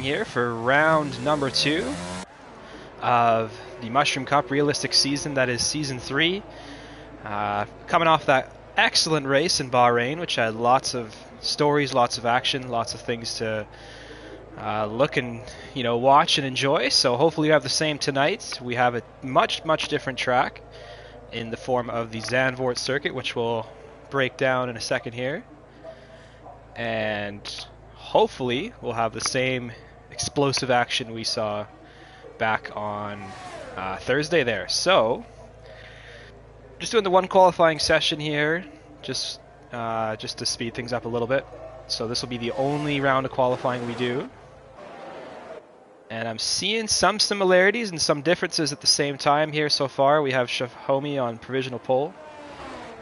here for round number 2 of the Mushroom Cup realistic season, that is season 3. Coming off that excellent race in Bahrain, which had lots of stories, lots of action, lots of things to look and watch and enjoy. So hopefully you have the same tonight. We have a much different track in the form of the Zandvoort circuit, which we'll break down in a second here, and hopefully we'll have the same explosive action we saw back on Thursday there. So just doing the one qualifying session here, just to speed things up a little bit. So this will be the only round of qualifying we do, and I'm seeing some similarities and some differences at the same time here so far. We have Shafhomi on provisional pole,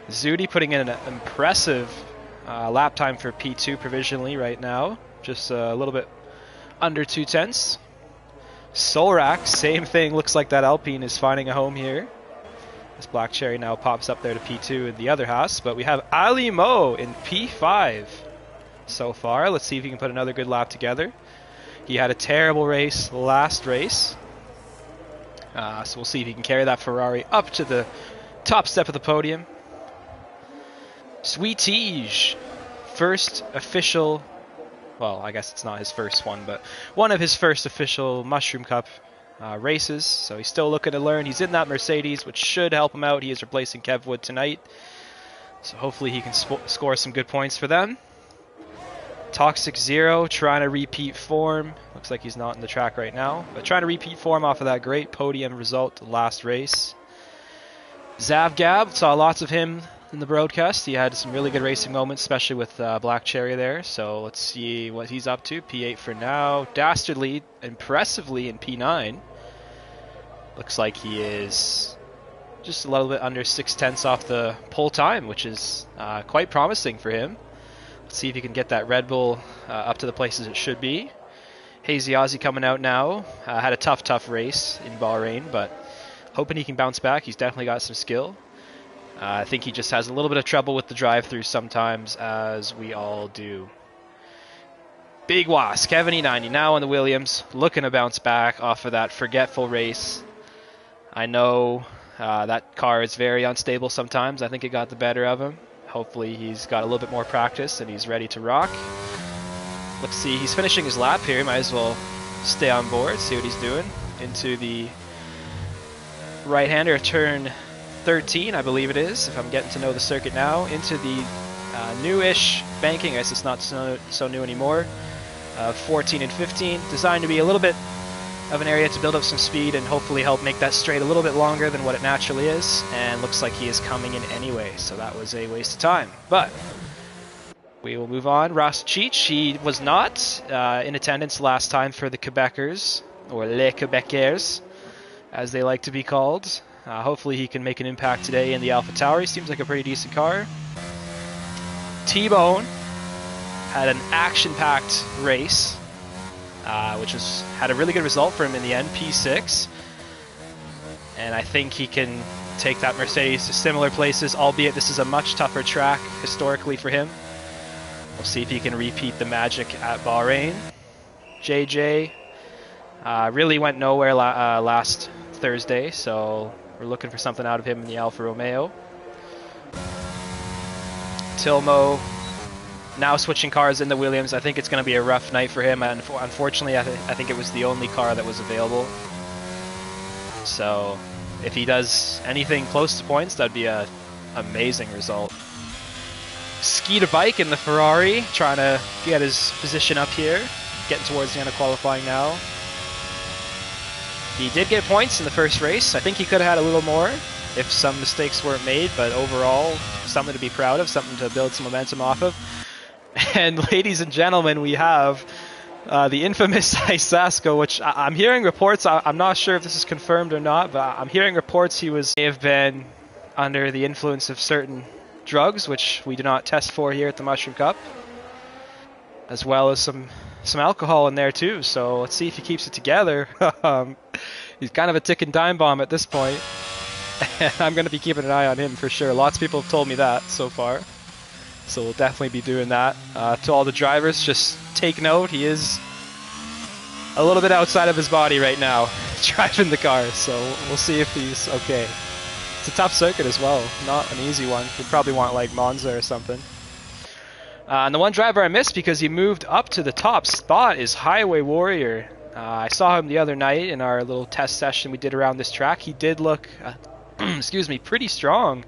Zudi putting in an impressive lap time for P2 provisionally right now, just a little bit under 2/10. Solrak, same thing, looks like that Alpine is finding a home here. This Black Cherry now pops up there to P2 in the other Haas, but we have Ali Mo in P5 so far. Let's see if he can put another good lap together. He had a terrible race last race, so we'll see if he can carry that Ferrari up to the top step of the podium. Sweetige, first official, well, I guess it's not his first one, but one of his first official Mushroom Cup races. So he's still looking to learn. He's in that Mercedes, which should help him out. He is replacing Kev Wood tonight, so hopefully he can score some good points for them. Toxic Zero trying to repeat form. Looks like he's not in the track right now, but trying to repeat form off of that great podium result last race. Zavgab, saw lots of him in the broadcast. He had some really good racing moments, especially with Black Cherry there. So let's see what he's up to. P8 for now. Dastardly, impressively in P9. Looks like he is just a little bit under 6/10 off the pole time, which is quite promising for him. Let's see if he can get that Red Bull up to the places it should be. Hazy Ozzy coming out now. Had a tough race in Bahrain, but hoping he can bounce back. He's definitely got some skill. I think he just has a little bit of trouble with the drive-through sometimes, as we all do. Big Was, Kevin E90 now on the Williams, looking to bounce back off of that forgetful race. I know that car is very unstable sometimes. I think it got the better of him. Hopefully he's got a little bit more practice and he's ready to rock. Let's see, he's finishing his lap here. Might as well stay on board, see what he's doing. Into the right-hander, turn 13, I believe it is, if I'm getting to know the circuit now. Into the newish banking, I guess it's not so new anymore. 14 and 15, designed to be a little bit of an area to build up some speed and hopefully help make that straight a little bit longer than what it naturally is. And looks like he is coming in anyway, so that was a waste of time. But we will move on. Ross Cheech, he was not in attendance last time for the Quebecers, or Les Quebecers, as they like to be called. Hopefully he can make an impact today in the Alpha Tauri. Seems like a pretty decent car. T-Bone had an action-packed race, which had a really good result for him in the end, P6. And I think he can take that Mercedes to similar places, albeit this is a much tougher track historically for him. We'll see if he can repeat the magic at Bahrain. JJ really went nowhere last Thursday, so we're looking for something out of him in the Alfa Romeo. Tilmo now switching cars in the Williams. I think it's going to be a rough night for him, and unfortunately I think it was the only car that was available. So if he does anything close to points, that'd be an amazing result. Skeeter Bike in the Ferrari, trying to get his position up here, getting towards the end of qualifying now. He did get points in the first race. I think he could have had a little more if some mistakes weren't made, but overall, something to be proud of, something to build some momentum off of. And ladies and gentlemen, we have the infamous Isasko, which I'm hearing reports, I'm not sure if this is confirmed or not, but I'm hearing reports he may have been under the influence of certain drugs, which we do not test for here at the Mushroom Cup, as well as some alcohol in there too. So let's see if he keeps it together. He's kind of a ticking time bomb at this point, and I'm going to be keeping an eye on him for sure. Lots of people have told me that so far, so we'll definitely be doing that. To all the drivers, just take note, he is a little bit outside of his body right now, driving the car. So we'll see if he's okay. It's a tough circuit as well, not an easy one. You'd probably want like Monza or something. And the one driver I missed because he moved up to the top spot is Highway Warrior. I saw him the other night in our little test session we did around this track. He did look, excuse me, pretty strong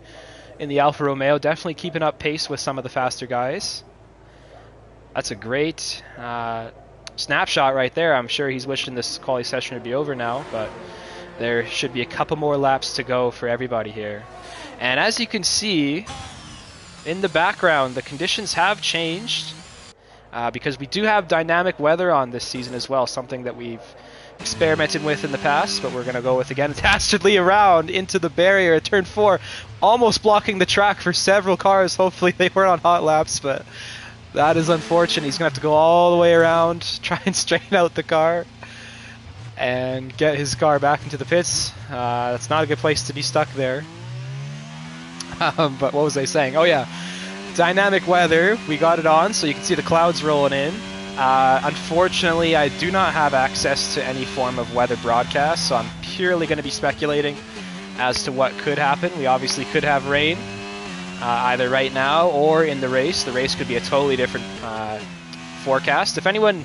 in the Alfa Romeo. Definitely keeping up pace with some of the faster guys. That's a great snapshot right there. I'm sure he's wishing this quali session would be over now, but there should be a couple more laps to go for everybody here. And as you can see, in the background, the conditions have changed because we do have dynamic weather on this season as well, something that we've experimented with in the past, but we're going to go with again. Dastardly around into the barrier at turn 4, almost blocking the track for several cars. Hopefully they weren't on hot laps, but that is unfortunate. He's going to have to go all the way around, try and straighten out the car, and get his car back into the pits. That's not a good place to be stuck there. But what was I saying? Oh yeah, dynamic weather. We got it on, so you can see the clouds rolling in. Unfortunately, I do not have access to any form of weather broadcast, so I'm purely going to be speculating as to what could happen. We obviously could have rain, either right now or in the race. The race could be a totally different forecast. If anyone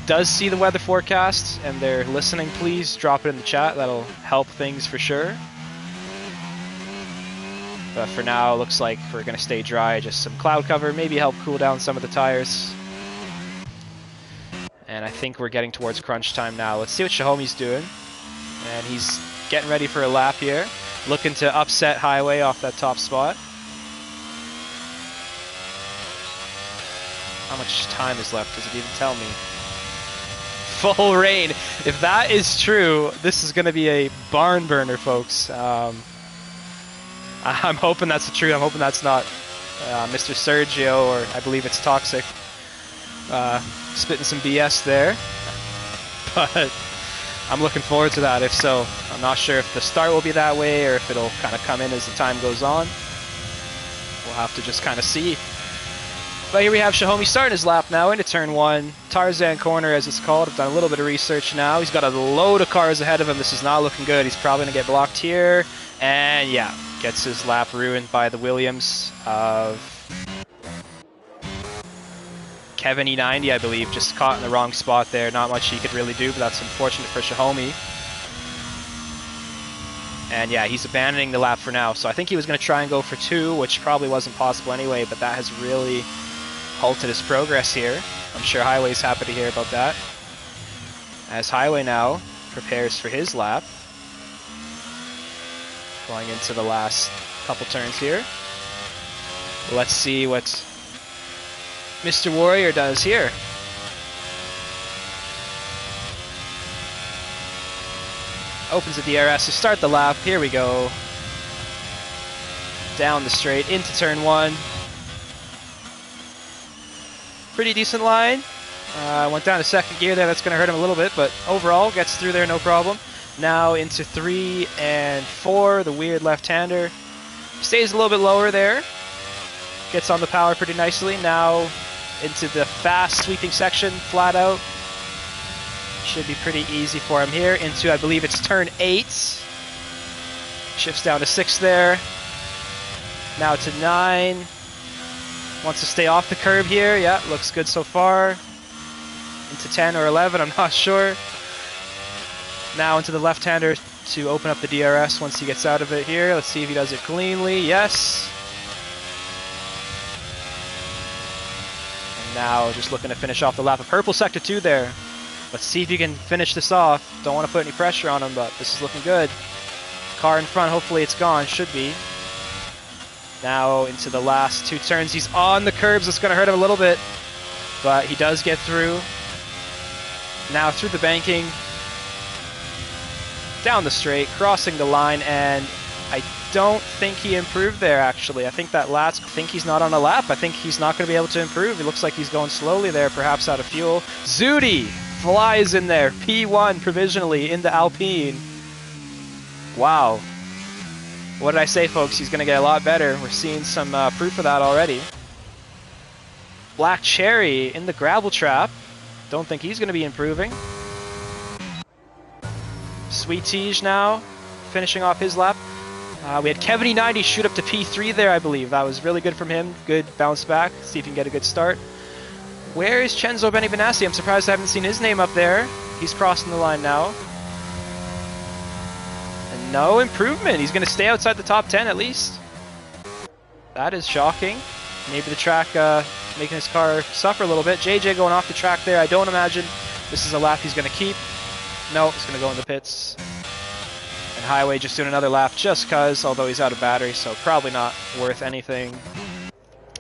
does see the weather forecast and they're listening, please drop it in the chat. That'll help things for sure. But for now, it looks like we're going to stay dry. Just some cloud cover, maybe help cool down some of the tires. And I think we're getting towards crunch time now. Let's see what Xiaomi's doing. And he's getting ready for a lap here. Looking to upset Highway off that top spot. How much time is left? Does it even tell me? Full rain. If that is true, this is going to be a barn burner, folks. I'm hoping that's the truth. I'm hoping that's not Mr. Sergio, or I believe it's Toxic, spitting some BS there. But I'm looking forward to that. If so, I'm not sure if the start will be that way or if it'll kind of come in as the time goes on. We'll have to just kind of see. But here we have Xiaomi starting his lap now into turn 1. Tarzan corner, as it's called. I've done a little bit of research now. He's got a load of cars ahead of him. This is not looking good. He's probably going to get blocked here. And yeah, gets his lap ruined by the Williams of Kevin E90, I believe. Just caught in the wrong spot there. Not much he could really do, but that's unfortunate for Xiaomi. And yeah, he's abandoning the lap for now. So I think he was going to try and go for 2, which probably wasn't possible anyway, but that has really halted his progress here. I'm sure Highway's happy to hear about that. As Highway now prepares for his lap. Going into the last couple turns here. Let's see what Mr. Warrior does here. Opens the DRS to start the lap. Here we go. Down the straight into turn 1. Pretty decent line. Went down to second gear there. That's going to hurt him a little bit, but overall gets through there no problem. Now into 3 and 4, the weird left-hander. Stays a little bit lower there. Gets on the power pretty nicely. Now into the fast sweeping section, flat out. Should be pretty easy for him here. Into, I believe it's turn 8. Shifts down to 6 there. Now to 9. Wants to stay off the curb here. Yeah, looks good so far. Into 10 or 11, I'm not sure. Now into the left-hander to open up the DRS once he gets out of it here. Let's see if he does it cleanly. Yes. And now just looking to finish off the lap of purple sector 2 there. Let's see if you can finish this off. Don't want to put any pressure on him, but this is looking good. Car in front, hopefully it's gone. Should be. Now into the last 2 turns. He's on the curbs. It's going to hurt him a little bit, but he does get through. Now through the banking. Down the straight, crossing the line, and I don't think he improved there, actually. I think that last, I think he's not on a lap. I think he's not going to be able to improve. It looks like he's going slowly there, perhaps out of fuel. Zudi flies in there, P1 provisionally in the Alpine. Wow. What did I say, folks? He's going to get a lot better. We're seeing some proof of that already. Black Cherry in the gravel trap. Don't think he's going to be improving. Sweet Tige now, finishing off his lap. We had Kevin E90 shoot up to P3 there, I believe. That was really good from him. Good bounce back. See if he can get a good start. Where is Cenzo Benny-Benassi? I'm surprised I haven't seen his name up there. He's crossing the line now. And no improvement. He's going to stay outside the top 10 at least. That is shocking. Maybe the track making his car suffer a little bit. JJ going off the track there. I don't imagine this is a lap he's going to keep. No, he's going to go in the pits. And Highway just doing another lap just cause, although he's out of battery, so probably not worth anything.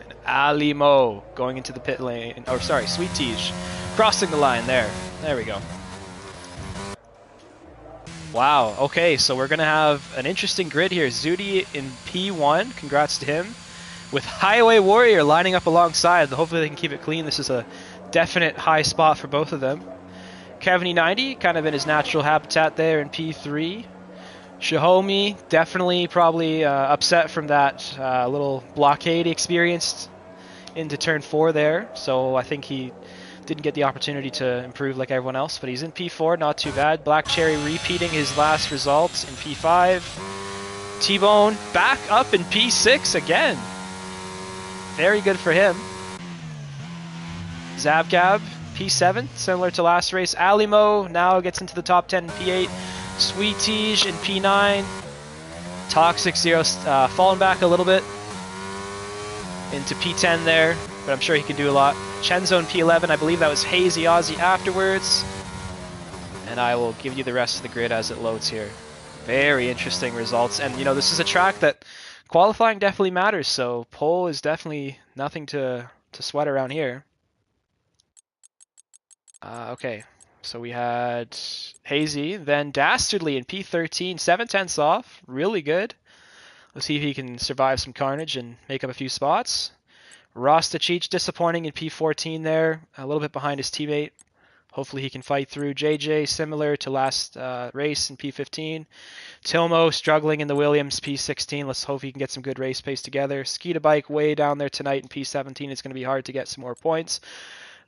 And Ali Mo going into the pit lane, or sorry, Sweet Tige crossing the line there. There we go. Wow, okay, so we're going to have an interesting grid here. Zudi in P1, congrats to him, with Highway Warrior lining up alongside. Hopefully they can keep it clean. This is a definite high spot for both of them. Kevin E90, kind of in his natural habitat there in P3. Xiaomi, definitely probably upset from that little blockade he experienced into turn 4 there. So I think he didn't get the opportunity to improve like everyone else, but he's in P4, not too bad. Black Cherry repeating his last results in P5. T-Bone back up in P6 again. Very good for him. Zabgab, P7, similar to last race. Alimo now gets into the top 10 in P8. Sweet Tige in P9. Toxic Zero falling back a little bit into P10 there, but I'm sure he can do a lot. Cenzo in P11, I believe that was Hazy Aussie afterwards. And I will give you the rest of the grid as it loads here. Very interesting results, and you know, this is a track that qualifying definitely matters, so pole is definitely nothing to sweat around here. Okay, so we had Hazy, then Dastardly in P13, 7/10 off, really good. Let's see if he can survive some carnage and make up a few spots. Rasta Cheech disappointing in P14 there, a little bit behind his teammate. Hopefully he can fight through. JJ similar to last race in P15. Tilmo struggling in the Williams P16. Let's hope he can get some good race pace together. Skeeta Bike way down there tonight in P17. It's going to be hard to get some more points.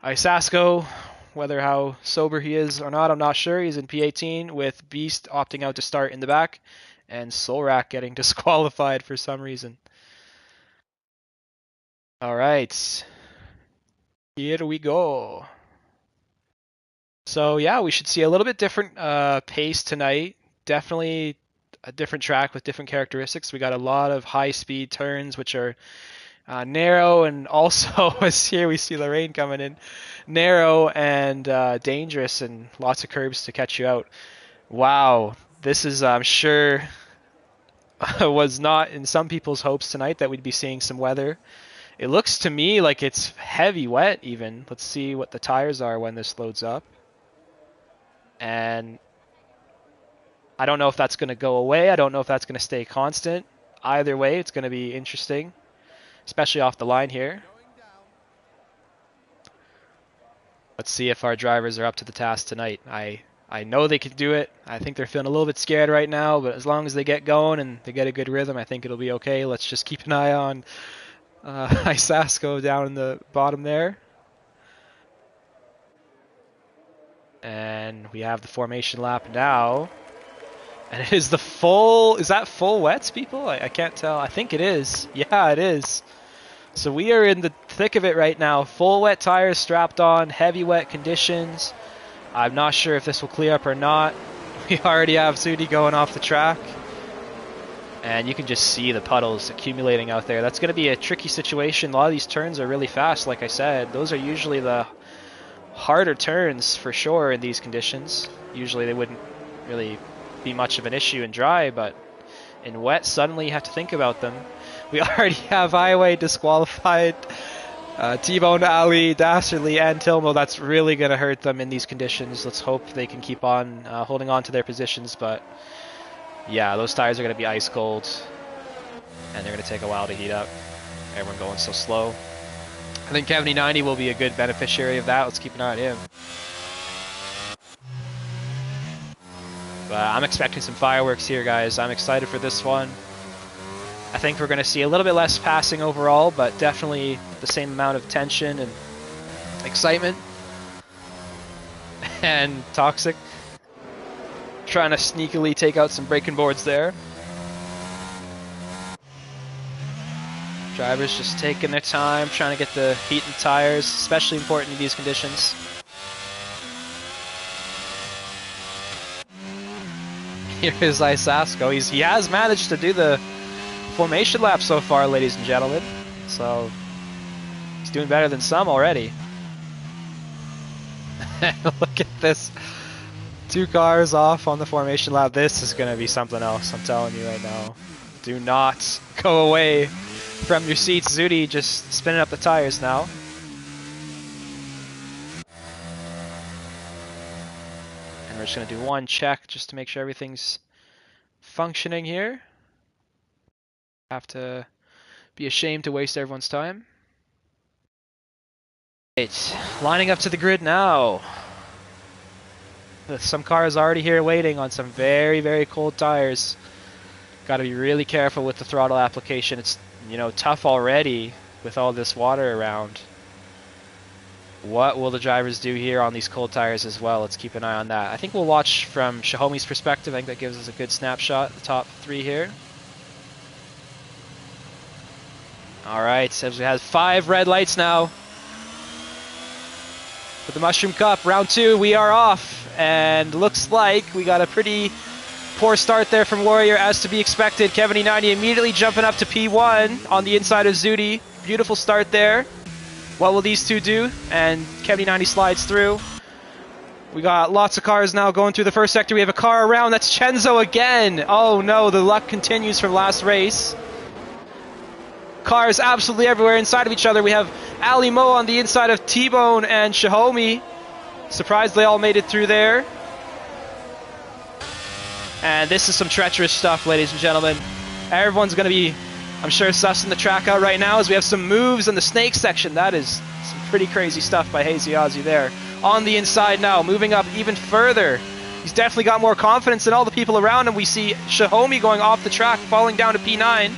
Isasko, whether how sober he is or not, I'm not sure. He's in P18 with Beast opting out to start in the back and Solrak getting disqualified for some reason. All right, here we go. So yeah, we should see a little bit different pace tonight. Definitely a different track with different characteristics. We got a lot of high-speed turns, which are narrow, and also as here we see Lorraine coming in, narrow and dangerous, and lots of curbs to catch you out. Wow, this is, I'm sure, was not in some people's hopes tonight that we'd be seeing some weather. It looks to me like it's heavy wet even. Let's see what the tires are when this loads up. And I don't know if that's going to go away. I don't know if that's going to stay constant. Either way, it's going to be interesting, especially off the line here. Let's see if our drivers are up to the task tonight. I know they can do it. I think they're feeling a little bit scared right now, but as long as they get going and they get a good rhythm, I think it'll be okay. Let's just keep an eye on Isasko down in the bottom there. And we have the formation lap now. And it is the full, is that full wets, people? I can't tell. I think it is. Yeah, it is. So we are in the thick of it right now. Full wet tires strapped on, heavy wet conditions. I'm not sure if this will clear up or not. We already have Zudi going off the track. And you can just see the puddles accumulating out there. That's going to be a tricky situation. A lot of these turns are really fast, like I said. Those are usually the harder turns for sure in these conditions. Usually they wouldn't really be much of an issue in dry, but in wet, suddenly you have to think about them. We already have Highway disqualified. T-Bone, Ali, Dastardly, and Tilmo. That's really going to hurt them in these conditions. Let's hope they can keep on holding on to their positions, but yeah, those tires are going to be ice cold, and they're going to take a while to heat up. Everyone going so slow. I think Kevin E90 will be a good beneficiary of that. Let's keep an eye on him. But I'm expecting some fireworks here, guys. I'm excited for this one. I think we're going to see a little bit less passing overall, but definitely the same amount of tension and excitement. And Toxic Trying to sneakily take out some braking boards there. Drivers just taking their time, trying to get the heat in the tires, especially important in these conditions. Here is Isasco. He has managed to do the formation lap so far, ladies and gentlemen. So he's doing better than some already. Look at this. 2 cars off on the formation lap. This is going to be something else, I'm telling you right now. Do not go away from your seats. Zudi just spinning up the tires now. And we're just going to do one check just to make sure everything's functioning here. Have to be ashamed to waste everyone's time. Right, lining up to the grid now. Some cars already here waiting on some very, very cold tires. Got to be really careful with the throttle application. It's, you know, tough already with all this water around. What will the drivers do here on these cold tires as well? Let's keep an eye on that. I think we'll watch from Xiaomi's perspective. I think that gives us a good snapshot of the top 3 here. Alright, so we have 5 red lights now. For the Mushroom Cup, round 2, we are off. And looks like we got a pretty poor start there from Warrior, as to be expected. Kevin E90 immediately jumping up to P1 on the inside of Zudi. Beautiful start there. What will these two do? And Kevin E90 slides through. We got lots of cars now going through the first sector. We have a car around. That's Chenzo again. Oh no, the luck continues from last race. Cars absolutely everywhere inside of each other. We have Ali Mo on the inside of T-Bone and Xiaomi. Surprised they all made it through there. And this is some treacherous stuff, ladies and gentlemen. Everyone's going to be, I'm sure, sussing the track out right now as we have some moves in the snake section. That is some pretty crazy stuff by Hazy Ozzy there. On the inside now, moving up even further. He's definitely got more confidence than all the people around him. We see Xiaomi going off the track, falling down to P9.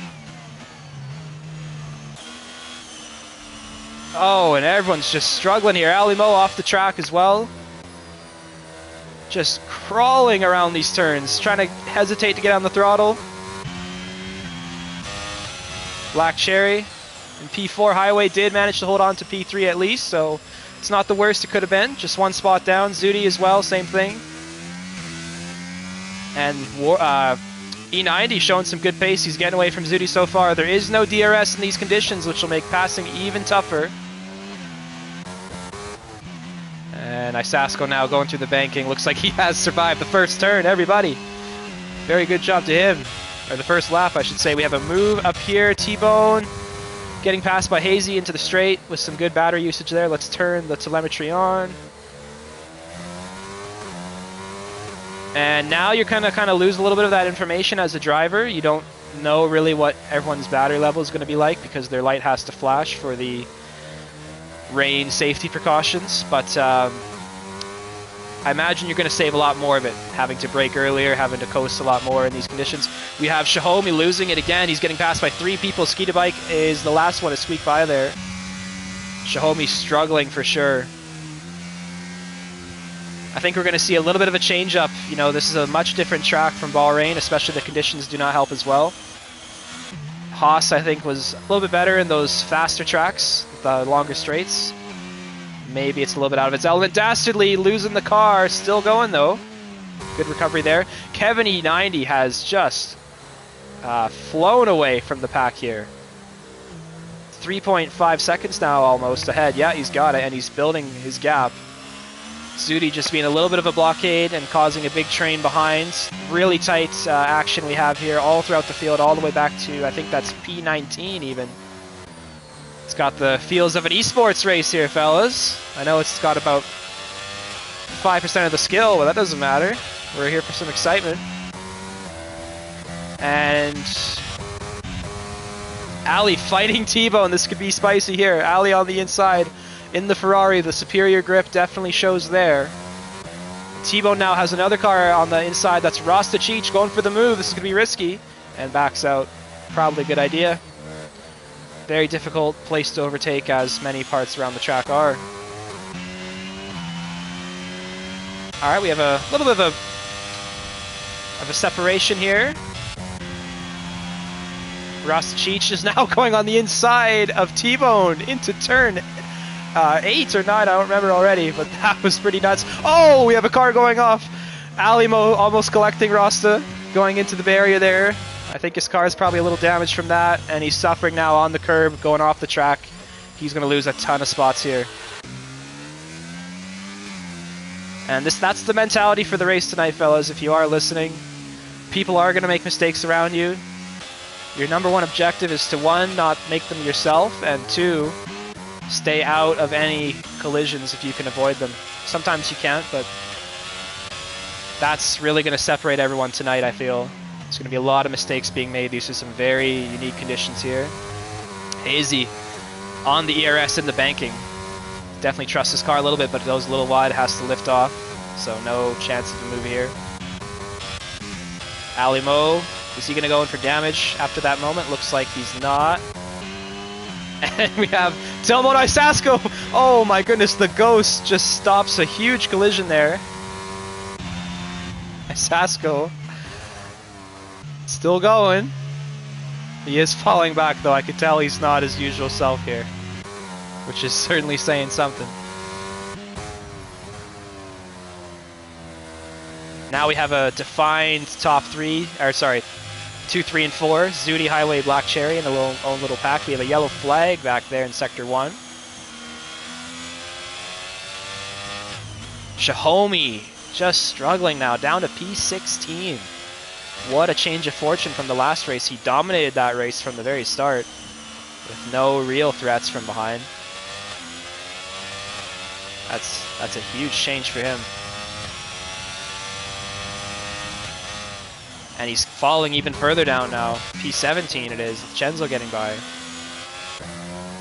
Oh, and everyone's just struggling here. Ali Mo off the track as well. Just crawling around these turns, trying to hesitate to get on the throttle. Black Cherry and P4 Highway did manage to hold on to P3 at least, so it's not the worst it could have been. Just 1 spot down. Zudi as well, same thing. And E90 showing some good pace. He's getting away from Zudi so far. There is no DRS in these conditions, which will make passing even tougher. And Isasco now going through the banking. Looks like he has survived the first turn, everybody. Very good job to him. Or the first lap, I should say. We have a move up here. T-Bone getting passed by Hazy into the straight with some good battery usage there. Let's turn the telemetry on. And now you're kind of lose a little bit of that information as a driver. You don't know really what everyone's battery level is going to be like because their light has to flash for the rain safety precautions. But I imagine you're going to save a lot more of it, having to brake earlier, having to coast a lot more in these conditions. We have Xiaomi losing it again. He's getting passed by 3 people. Skeeter Bike is the last one to squeak by there. Xiaomi struggling for sure. I think we're going to see a little bit of a change up. You know, this is a much different track from Bahrain, especially the conditions do not help as well. Haas, I think, was a little bit better in those faster tracks, the longer straights. Maybe it's a little bit out of its element. Dastardly losing the car, still going though. Good recovery there. Kevin E90 has just flown away from the pack here. 3.5 seconds now almost ahead. Yeah, he's got it, and he's building his gap. Zudi just being a little bit of a blockade and causing a big train behind. Really tight action we have here all throughout the field, all the way back to, I think that's P19 even. It's got the feels of an esports race here, fellas. I know it's got about 5% of the skill, but that doesn't matter. We're here for some excitement. And Ali fighting T-Bone. This could be spicy here. Ali on the inside. In the Ferrari, the superior grip definitely shows there. T-Bone now has another car on the inside. That's Rostachich going for the move. This is going to be risky. And backs out. Probably a good idea. Very difficult place to overtake, as many parts around the track are. Alright, we have a little bit of a of a separation here. Rasta Cheech is now going on the inside of T-Bone into turn 8 or 9, I don't remember already, but that was pretty nuts. Oh, we have a car going off. Alimo almost collecting Rasta, going into the barrier there. I think his car is probably a little damaged from that, and he's suffering now on the curb, going off the track. He's going to lose a ton of spots here. And that's the mentality for the race tonight, fellas. If you are listening, people are going to make mistakes around you. Your number one objective is to, one, not make them yourself, and two, stay out of any collisions if you can avoid them. Sometimes you can't, but that's really going to separate everyone tonight, I feel. There's going to be a lot of mistakes being made. These are some very unique conditions here. Hazy on the ERS in the banking. Definitely trusts his car a little bit, but it goes a little wide, has to lift off. So no chance of a move here. Alimo, is he going to go in for damage after that moment? Looks like he's not. And we have Telmo Isasko. Oh my goodness, the Ghost just stops a huge collision there. Isasko still going. He is falling back though. I could tell he's not his usual self here, which is certainly saying something. Now we have a defined top 3, or sorry, 2, 3, and 4. Zudi, Highway, Black Cherry in the own little pack. We have a yellow flag back there in Sector 1. Shahomi just struggling now, down to P16. What a change of fortune from the last race. He dominated that race from the very start with no real threats from behind. That's a huge change for him. And he's falling even further down now. P17 it is, with Chenzo getting by.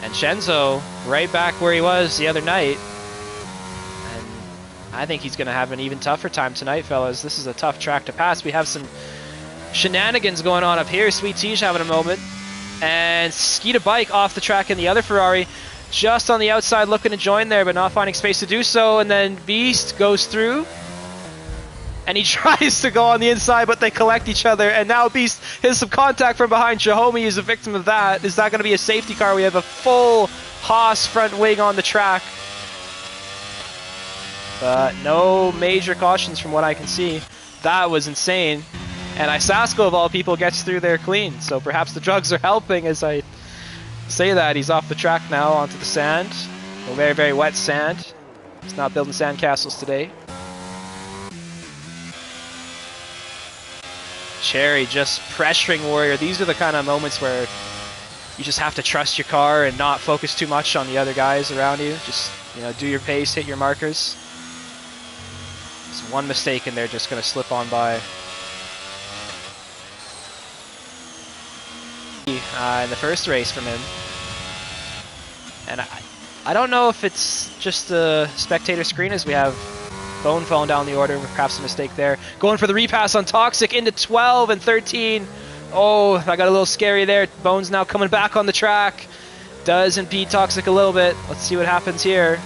And Chenzo, right back where he was the other night. And I think he's going to have an even tougher time tonight, fellas. This is a tough track to pass. We have some shenanigans going on up here. Sweet Teej having a moment. And Skeeta Bike off the track in the other Ferrari. Just on the outside looking to join there, but not finding space to do so. And then Beast goes through. And he tries to go on the inside, but they collect each other. And now Beast hits some contact from behind. Shahomi is a victim of that. Is that going to be a safety car? We have a full Haas front wing on the track. But no major cautions from what I can see. That was insane. And Isasko, of all people, gets through there clean. So perhaps the drugs are helping as I say that. He's off the track now onto the sand. A very, very wet sand. He's not building sand castles today. Cherry just pressuring Warrior. These are the kind of moments where you just have to trust your car and not focus too much on the other guys around you. Just, you know, do your pace, hit your markers. Just one mistake and they're just going to slip on by. In the first race from him. And I don't know if it's just the spectator screen as we have Bone falling down the order, perhaps a mistake there. Going for the repass on Toxic into 12 and 13. Oh, I got a little scary there. Bone's now coming back on the track. Does impede Toxic a little bit. Let's see what happens here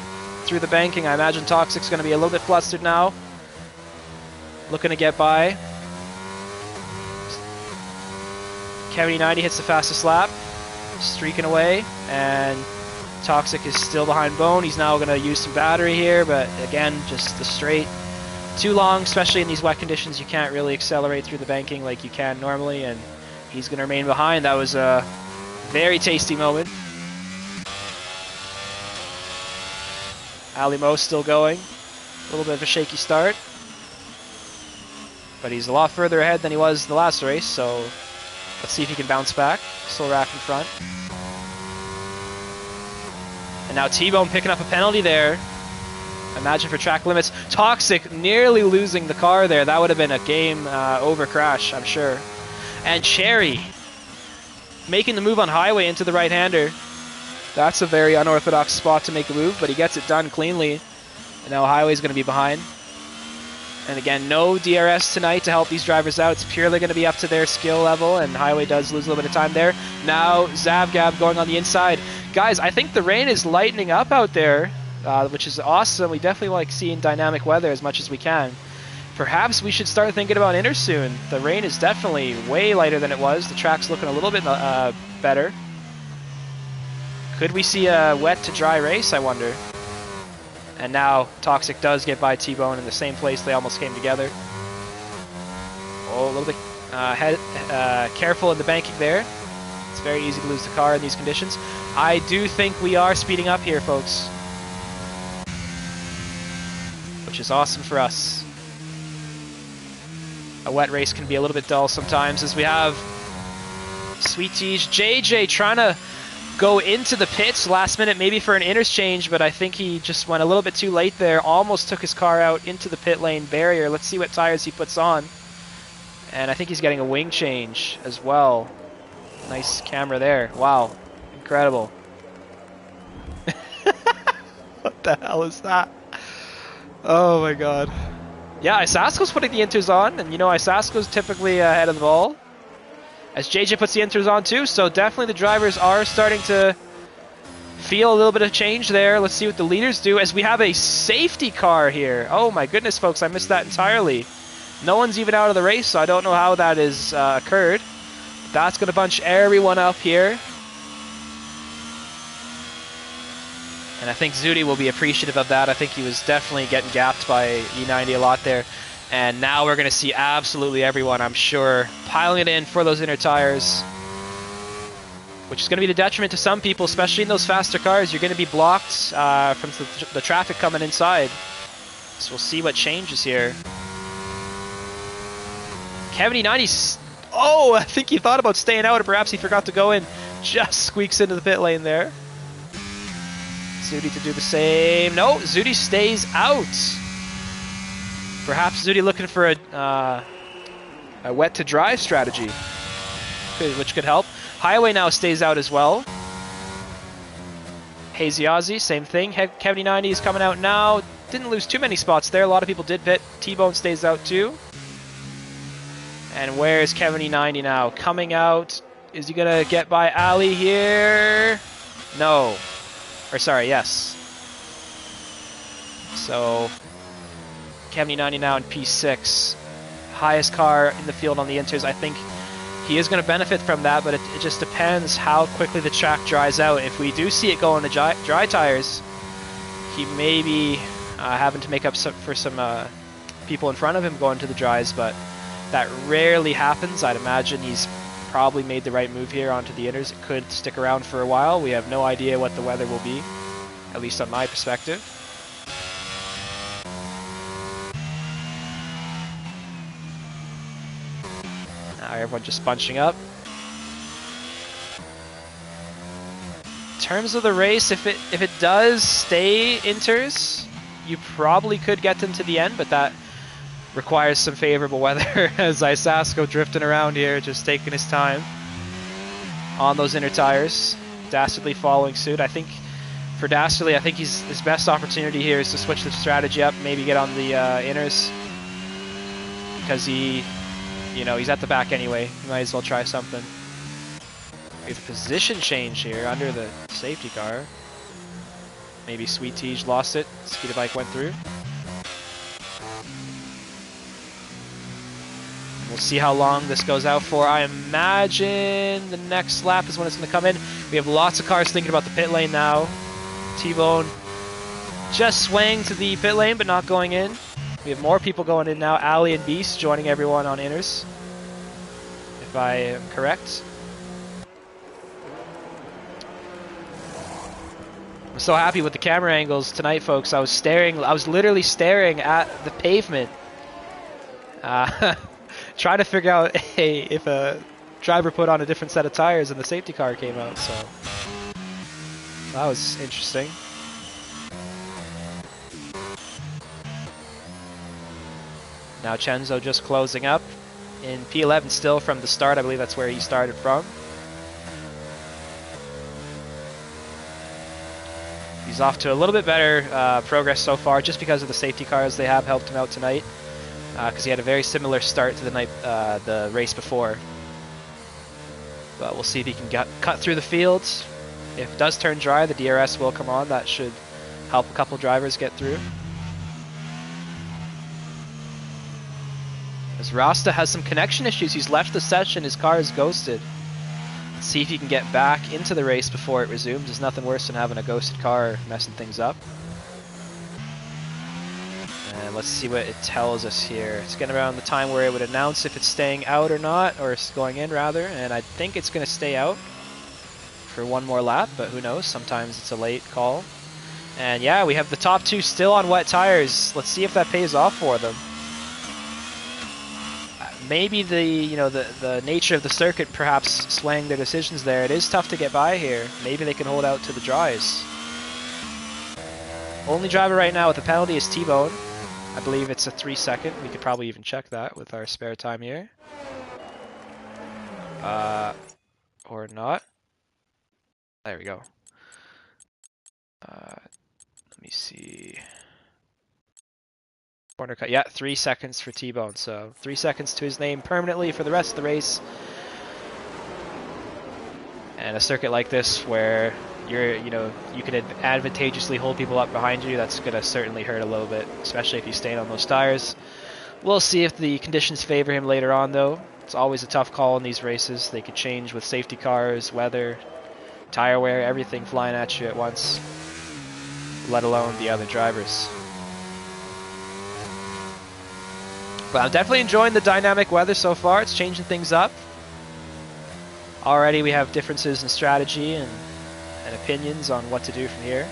through the banking. I imagine Toxic's going to be a little bit flustered now. Looking to get by. Kevin 90 hits the fastest lap. Streaking away. And Toxic is still behind Bone. He's now going to use some battery here, but again, just the straight. Too long, especially in these wet conditions. You can't really accelerate through the banking like you can normally, and he's going to remain behind. That was a very tasty moment. Alimo still going. A little bit of a shaky start. But he's a lot further ahead than he was in the last race, so let's see if he can bounce back. Solrak in front. And now T-Bone picking up a penalty there. Imagine for track limits. Toxic nearly losing the car there. That would have been a game over crash, I'm sure. And Cherry making the move on Highway into the right-hander. That's a very unorthodox spot to make a move, but he gets it done cleanly. And now Highway's going to be behind. And again, no DRS tonight to help these drivers out. It's purely going to be up to their skill level, and Highway does lose a little bit of time there. Now Zavgab going on the inside. Guys, I think the rain is lightening up out there, which is awesome. We definitely like seeing dynamic weather as much as we can. perhaps we should start thinking about Inter soon. The rain is definitely way lighter than it was. The track's looking a little bit better. Could we see a wet to dry race, I wonder? And now Toxic does get by T-Bone in the same place they almost came together. Oh, a little bit careful in the banking there. It's very easy to lose the car in these conditions. I do think we are speeding up here, folks. Which is awesome for us. A wet race can be a little bit dull sometimes, as we have Sweet Teej JJ trying to go into the pits last minute, maybe for an interchange, but I think he just went a little bit too late there. Almost took his car out into the pit lane barrier. Let's see what tires he puts on. And I think he's getting a wing change as well. Nice camera there. Wow. Incredible. What the hell is that? Oh my god. Yeah, Isasko's putting the inters on, and you know Isasko's typically ahead of the ball. As JJ puts the inters on too, so definitely the drivers are starting to feel a little bit of change there. Let's see what the leaders do, as we have a safety car here. Oh my goodness, folks, I missed that entirely. No one's even out of the race, so I don't know how that has occurred. That's going to bunch everyone up here. And I think Zudi will be appreciative of that. I think he was definitely getting gapped by E90 a lot there. And now we're going to see absolutely everyone, I'm sure, piling it in for those inner tires. Which is going to be the detriment to some people, especially in those faster cars. You're going to be blocked from the traffic coming inside. So we'll see what changes here. Kevin E90, oh, I think he thought about staying out, or perhaps he forgot to go in. Just squeaks into the pit lane there. Zudi to do the same. No, Zudi stays out. Perhaps Zudi looking for a wet to dry strategy, which could help. Highway now stays out as well. Hazy Ozzy, same thing. Kevin 90 is coming out now. Didn't lose too many spots there. A lot of people did pit. T-Bone stays out too. And where's Kevin 90 now? Coming out. Is he going to get by Ali here? No. Or sorry, yes. So Kevin 90 now in P6. Highest car in the field on the inters. I think he is going to benefit from that, but it just depends how quickly the track dries out. If we do see it go on the dry tires, he may be having to make up for some people in front of him going to the dries, but that rarely happens. I'd imagine he's probably made the right move here onto the inners. It could stick around for a while. We have no idea what the weather will be, at least on my perspective. Now everyone just bunching up. In terms of the race, if it does stay inters, you probably could get them to the end, but that requires some favorable weather, as Isasko drifting around here, just taking his time on those inner tires. Dastardly following suit. I think for Dastardly, I think his best opportunity here is to switch the strategy up, maybe get on the inners, because he's at the back anyway. He might as well try something. We have a position change here under the safety car. Maybe Sweet Teej lost it. Speeder Bike went through. We'll see how long this goes out for. I imagine the next lap is when it's going to come in. We have lots of cars thinking about the pit lane now. T-Bone just swaying to the pit lane, but not going in. We have more people going in now. Ali and Beast joining everyone on inners, if I am correct. I'm so happy with the camera angles tonight, folks. I was literally staring at the pavement. Trying to figure out if a driver put on a different set of tires and the safety car came out, so that was interesting. Now Chenzo just closing up in P11 still from the start. I believe that's where he started from. He's off to a little bit better progress so far, just because of the safety cars they have helped him out tonight. Because he had a very similar start to the race before. But we'll see if he can cut through the fields. If it does turn dry, the DRS will come on. That should help a couple drivers get through. As Rasta has some connection issues, he's left the session, his car is ghosted. Let's see if he can get back into the race before it resumes. There's nothing worse than having a ghosted car messing things up. And let's see what it tells us here. It's getting around the time where it would announce if it's staying out or not, or it's going in rather, and I think it's going to stay out for one more lap, but who knows, sometimes it's a late call. And yeah, we have the top two still on wet tires. Let's see if that pays off for them. Maybe the nature of the circuit perhaps swaying their decisions there. It is tough to get by here. Maybe they can hold out to the dries. Only driver right now with the penalty is T-Bone. I believe it's a 3-second. We could probably even check that with our spare time here. Or not. There we go. Let me see. Corner cut. Yeah, 3 seconds for T-Bone. So 3 seconds to his name permanently for the rest of the race. And a circuit like this where you can advantageously hold people up behind you, that's going to certainly hurt a little bit, especially if you stay on those tires. We'll see if the conditions favor him later on, though. It's always a tough call in these races. They could change with safety cars, weather, tire wear, everything flying at you at once, let alone the other drivers. But I'm definitely enjoying the dynamic weather so far. It's changing things up. Already we have differences in strategy and opinions on what to do from here.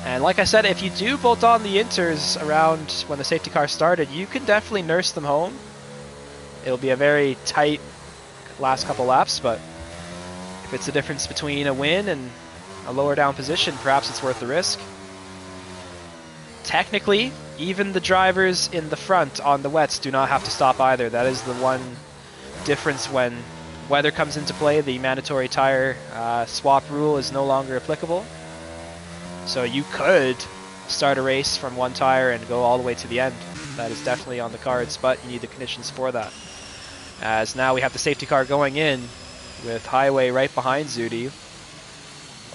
And like I said, if you do bolt on the inters around when the safety car started, you can definitely nurse them home. It'll be a very tight last couple laps, but if it's the difference between a win and a lower down position, perhaps it's worth the risk. Technically, even the drivers in the front on the wets do not have to stop either. That is the one difference when weather comes into play. The mandatory tire swap rule is no longer applicable. So you could start a race from one tire and go all the way to the end. That is definitely on the cards, but you need the conditions for that. As now we have the safety car going in with Highway right behind Zudi.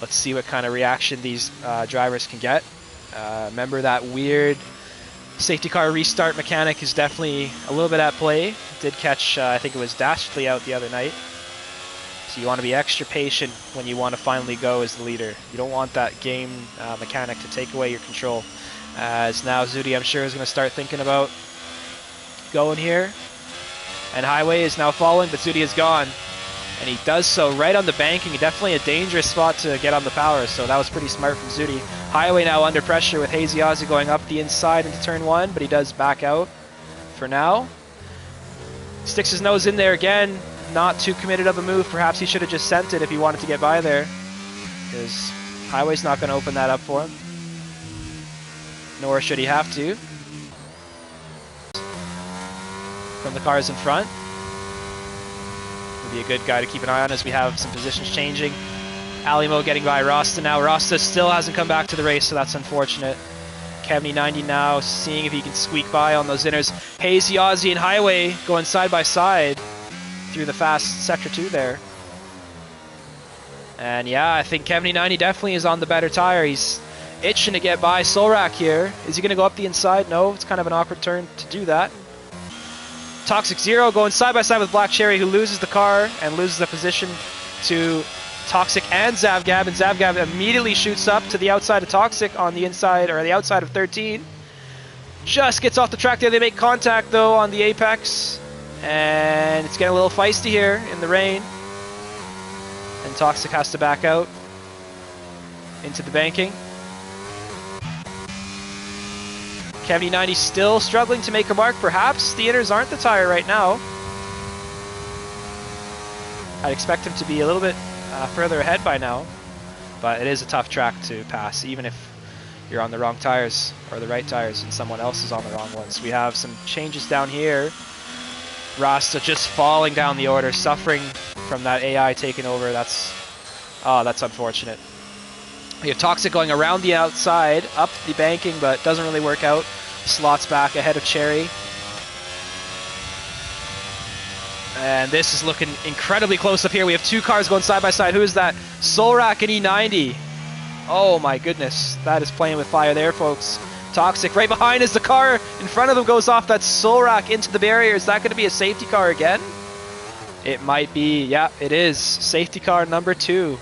Let's see what kind of reaction these drivers can get. Remember that weird safety car restart mechanic is definitely a little bit at play. Did catch, I think it was Dashley out the other night. So you want to be extra patient when you want to finally go as the leader. You don't want that game mechanic to take away your control. As now Zudi, I'm sure, is going to start thinking about going here. And Highway is now following, but Zudi is gone. And he does so right on the banking. Definitely a dangerous spot to get on the power, so that was pretty smart from Zudi. Highway now under pressure with Hazy Ozzy going up the inside into turn one, but he does back out for now. Sticks his nose in there again. Not too committed of a move. Perhaps he should have just sent it if he wanted to get by there, because Highway's not going to open that up for him. Nor should he have to. From the cars in front. Would be a good guy to keep an eye on as we have some positions changing. Alimo getting by Rasta now. Rasta still hasn't come back to the race, so that's unfortunate. Kevney90 now seeing if he can squeak by on those inners. Hazy Ozzy and Highway going side by side through the fast sector 2 there. And yeah, I think Kevney90 definitely is on the better tire. He's itching to get by Solrak here. Is he going to go up the inside? No, it's kind of an awkward turn to do that. Toxic Zero going side by side with Black Cherry, who loses the car and loses the position to Toxic and Zavgab, and Zavgab immediately shoots up to the outside of Toxic on the inside, or the outside of 13. Just gets off the track there. They make contact though on the apex, and it's getting a little feisty here in the rain. And Toxic has to back out into the banking. Kevney90 still struggling to make a mark. Perhaps the inners aren't the tire right now. I'd expect him to be a little bit further ahead by now, but it is a tough track to pass, even if you're on the wrong tires or the right tires and someone else is on the wrong ones. We have some changes down here. Rasta just falling down the order, suffering from that AI taking over. That's unfortunate. We have Toxic going around the outside, up the banking, but doesn't really work out. Slots back ahead of Cherry. And this is looking incredibly close up here. We have two cars going side by side. Who is that? Solrak and E90. Oh my goodness. That is playing with fire there, folks. Toxic right behind as the car in front of him goes off that Solrak into the barrier. Is that going to be a safety car again? It might be. Yeah, it is. Safety car number 2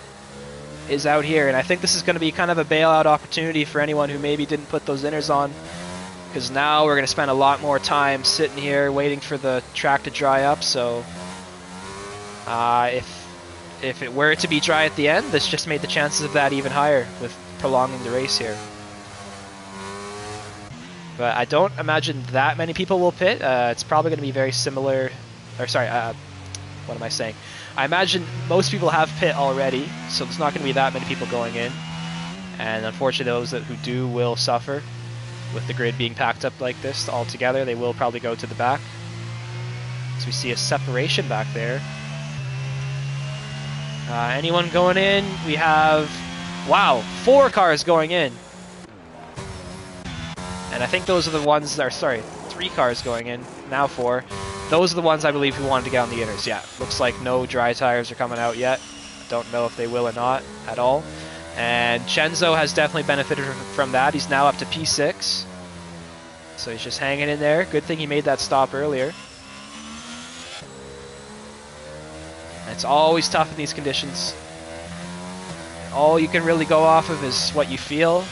is out here, and I think this is going to be kind of a bailout opportunity for anyone who maybe didn't put those inners on, because now we're going to spend a lot more time sitting here waiting for the track to dry up. So if it were to be dry at the end, this just made the chances of that even higher with prolonging the race here. But I don't imagine that many people will pit. It's probably going to be very similar, or sorry, what am I saying? I imagine most people have pit already, so there's not going to be that many people going in. And unfortunately, those who do will suffer with the grid being packed up like this all together. They will probably go to the back. So we see a separation back there. Anyone going in? We have, wow, 4 cars going in. And I think those are the ones that are, sorry, 3 cars going in, now 4. Those are the ones I believe who wanted to get on the inners. Yeah, looks like no dry tires are coming out yet. Don't know if they will or not at all. And Chenzo has definitely benefited from that. He's now up to P6. So he's just hanging in there. Good thing he made that stop earlier. It's always tough in these conditions. All you can really go off of is what you feel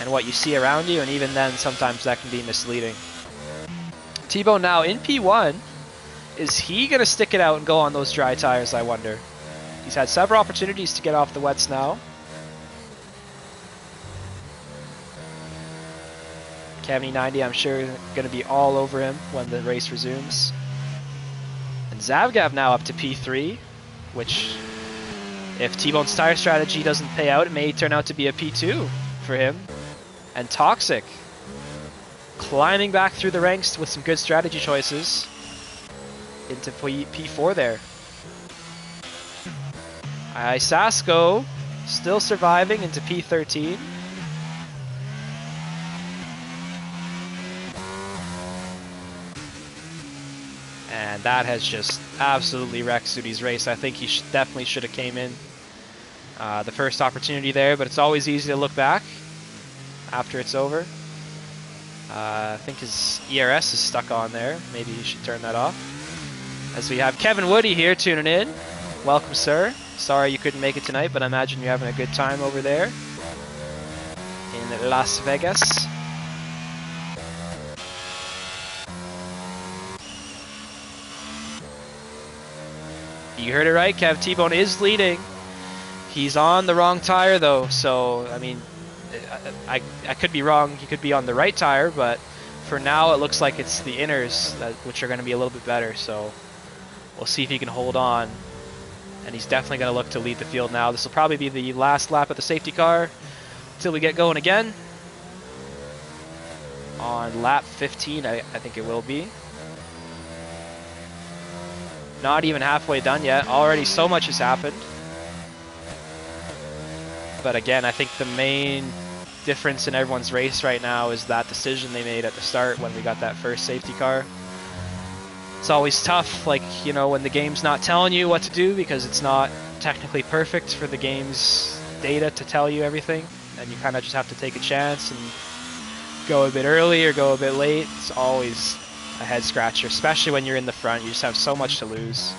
and what you see around you, and even then sometimes that can be misleading. T-Bone now in P1. Is he going to stick it out and go on those dry tires, I wonder? He's had several opportunities to get off the wets now. Kevin 90, I'm sure, going to be all over him when the race resumes. And Zavgav now up to P3, which, if T-Bone's tire strategy doesn't pay out, it may turn out to be a P2 for him. And Toxic climbing back through the ranks with some good strategy choices into P4 there. Sasko still surviving into P13. And that has just absolutely wrecked Sudi's race. I think he definitely should have came in the first opportunity there, but it's always easy to look back after it's over. I think his ERS is stuck on there. Maybe he should turn that off. As we have Kevin Woody here tuning in. Welcome, sir. Sorry you couldn't make it tonight, but I imagine you're having a good time over there in Las Vegas. You heard it right, Kev. T-Bone is leading. He's on the wrong tire, though, so, I mean, I could be wrong. He could be on the right tire, but for now it looks like it's the inners which are going to be a little bit better, so we'll see if he can hold on. And he's definitely going to look to lead the field now. This will probably be the last lap of the safety car until we get going again. On lap 15, I think it will be. Not even halfway done yet. Already so much has happened. But again, I think the main difference in everyone's race right now is that decision they made at the start when we got that first safety car. It's always tough, like, you know, when the game's not telling you what to do because it's not technically perfect for the game's data to tell you everything, and you kind of just have to take a chance and go a bit early or go a bit late. It's always a head scratcher, especially when you're in the front. You just have so much to lose.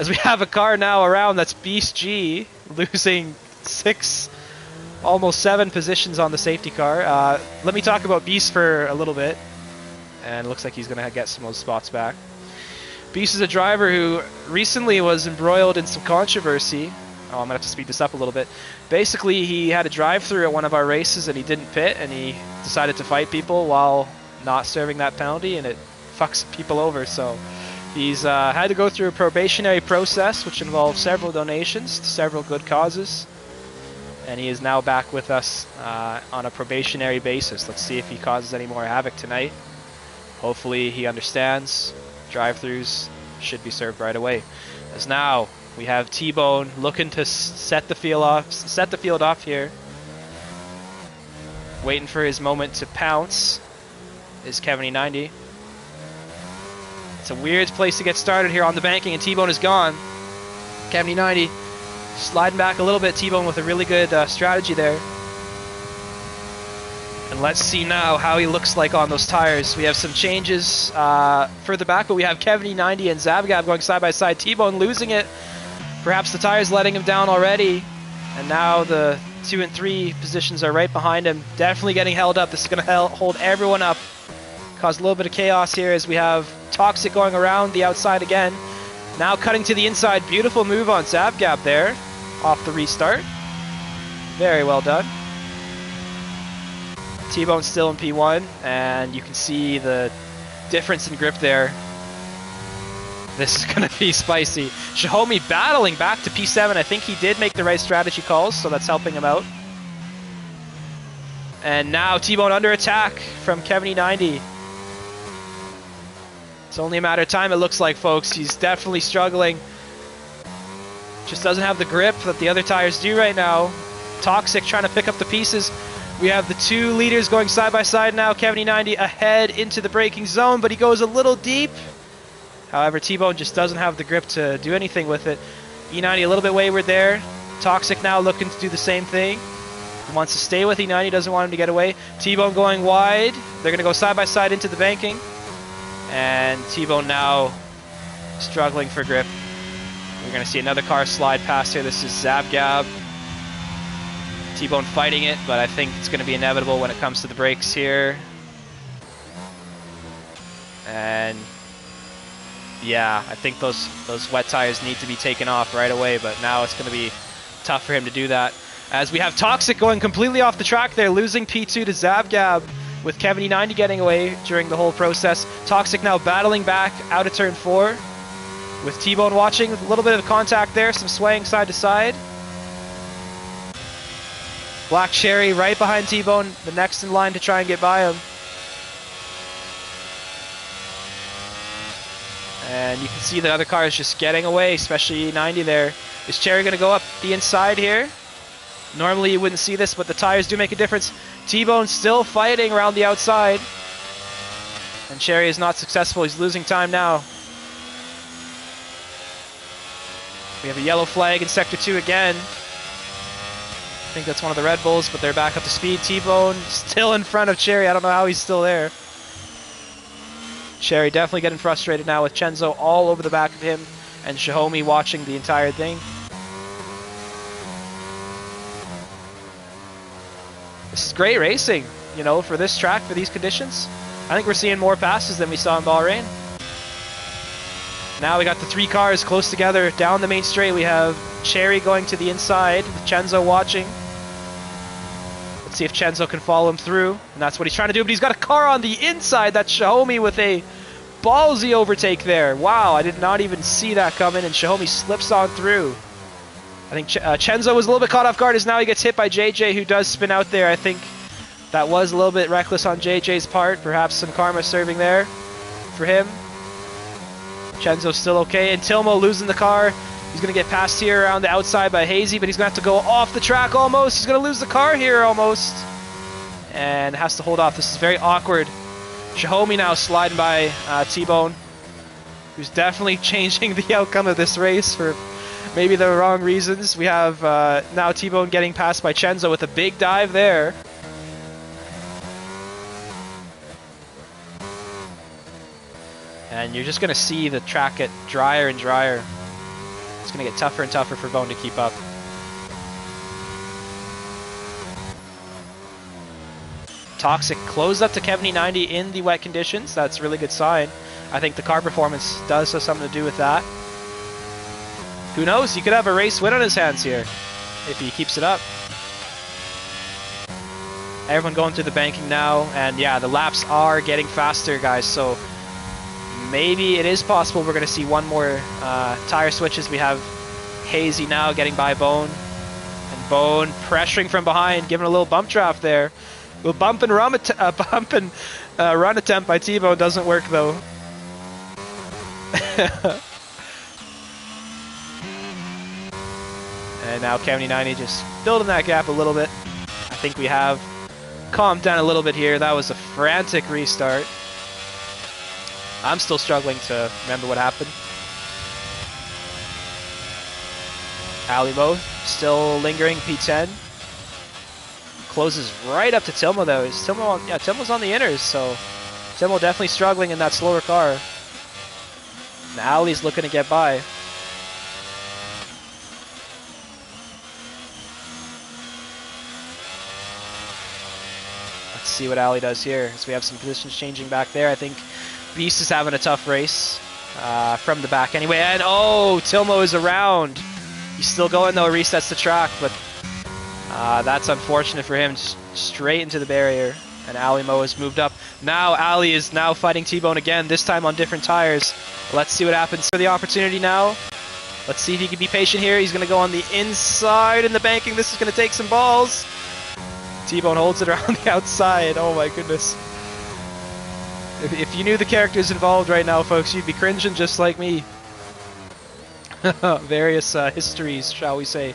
As we have a car now around, that's Beast G losing 6, almost 7 positions on the safety car. Let me talk about Beast for a little bit, and it looks like he's going to get some of those spots back. Beast is a driver who recently was embroiled in some controversy. Oh, I'm going to have to speed this up a little bit. Basically, he had a drive-through at one of our races and he didn't pit, and he decided to fight people while not serving that penalty, and it fucks people over. So he's had to go through a probationary process, which involves several donations to several good causes. And he is now back with us on a probationary basis. Let's see if he causes any more havoc tonight. Hopefully he understands. Drive-thrus should be served right away. As now we have T-Bone looking to set the field off here. Waiting for his moment to pounce is Kevin E90. It's a weird place to get started here on the banking, and T-Bone is gone. Kevin E90 sliding back a little bit. T-Bone with a really good strategy there. And let's see now how he looks like on those tires. We have some changes further back, but we have Kevin E90 and Zavgab going side by side. T-Bone losing it. Perhaps the tires letting him down already. And now the 2 and 3 positions are right behind him. Definitely getting held up. This is going to hold everyone up. Cause a little bit of chaos here as we have Toxic going around the outside again. Now cutting to the inside. Beautiful move on Zavgab there. Off the restart. Very well done. T-Bone still in P1, and you can see the difference in grip there. This is going to be spicy. Xiaomi battling back to P7. I think he did make the right strategy calls, so that's helping him out. And now T-Bone under attack from Kevin E90. It's only a matter of time, it looks like, folks. He's definitely struggling. Just doesn't have the grip that the other tires do right now. Toxic trying to pick up the pieces. We have the 2 leaders going side by side now. Kevin E90 ahead into the braking zone, but he goes a little deep. However, T-Bone just doesn't have the grip to do anything with it. E90 a little bit wayward there. Toxic now looking to do the same thing. He wants to stay with E90, doesn't want him to get away. T-Bone going wide. They're going to go side by side into the banking. And T-Bone now struggling for grip. We're going to see another car slide past here. This is Zavgab. T-Bone fighting it, but I think it's going to be inevitable when it comes to the brakes here. And yeah, I think those wet tires need to be taken off right away, but now it's going to be tough for him to do that. As we have Toxic going completely off the track there, losing P2 to Zavgab, with Kevin E90 getting away during the whole process. Toxic now battling back out of turn 4, with T-Bone watching, with a little bit of contact there, some swaying side to side. Black Cherry right behind T-Bone, the next in line to try and get by him. And you can see the other cars just getting away, especially E90 there. Is Cherry going to go up the inside here? Normally you wouldn't see this, but the tires do make a difference. T-Bone still fighting around the outside. And Cherry is not successful, he's losing time now. We have a yellow flag in Sector 2 again. I think that's one of the Red Bulls, but they're back up to speed. T-Bone still in front of Cherry. I don't know how he's still there. Cherry definitely getting frustrated now with Chenzo all over the back of him and Xiaomi watching the entire thing. This is great racing, you know, for this track, for these conditions. I think we're seeing more passes than we saw in Bahrain. Now we got the 3 cars close together down the main straight. We have Cherry going to the inside with Chenzo watching. Let's see if Chenzo can follow him through. And that's what he's trying to do, but he's got a car on the inside. That's Xiaomi with a ballsy overtake there. Wow, I did not even see that coming, and Xiaomi slips on through. I think Chenzo was a little bit caught off guard as now he gets hit by JJ, who does spin out there. I think that was a little bit reckless on JJ's part. Perhaps some karma serving there for him. Chenzo's still okay, and Tilmo losing the car. He's going to get passed here around the outside by Hazy, but he's going to have to go off the track almost. He's going to lose the car here almost. And has to hold off. This is very awkward. Xiaomi now sliding by T-Bone, who's definitely changing the outcome of this race for maybe the wrong reasons. We have now T-Bone getting passed by Chenzo with a big dive there. And you're just going to see the track get drier and drier. It's going to get tougher and tougher for Bone to keep up. Toxic closed up to Kevin E90 in the wet conditions. That's a really good sign. I think the car performance does have something to do with that. Who knows? He could have a race win on his hands here if he keeps it up. Everyone going through the banking now, and yeah, the laps are getting faster, guys, so maybe it is possible we're going to see one more tire switches. We have Hazy now getting by Bone, and Bone pressuring from behind, giving a little bump draft there. A little bump and run attempt by T-Bone doesn't work though. And now Kevin E90 just building that gap a little bit. I think we have calmed down a little bit here. That was a frantic restart. I'm still struggling to remember what happened. Alimo still lingering P10. closes right up to Tilmo though. Is Tilmo on, yeah, Tilmo's on the inners, so Tilmo definitely struggling in that slower car. And Ali's looking to get by. Let's see what Ali does here. So we have some positions changing back there. I think Beast is having a tough race from the back anyway. And oh, Tilmo is around. He's still going though, resets the track, but that's unfortunate for him. Just straight into the barrier. And Ali Mo has moved up. Now Ali is now fighting T-Bone again, this time on different tires. Let's see what happens for the opportunity now. Let's see if he can be patient here. He's going to go on the inside in the banking. This is going to take some balls. T-Bone holds it around the outside. Oh my goodness. If you knew the characters involved right now, folks, you'd be cringing just like me. Various histories, shall we say.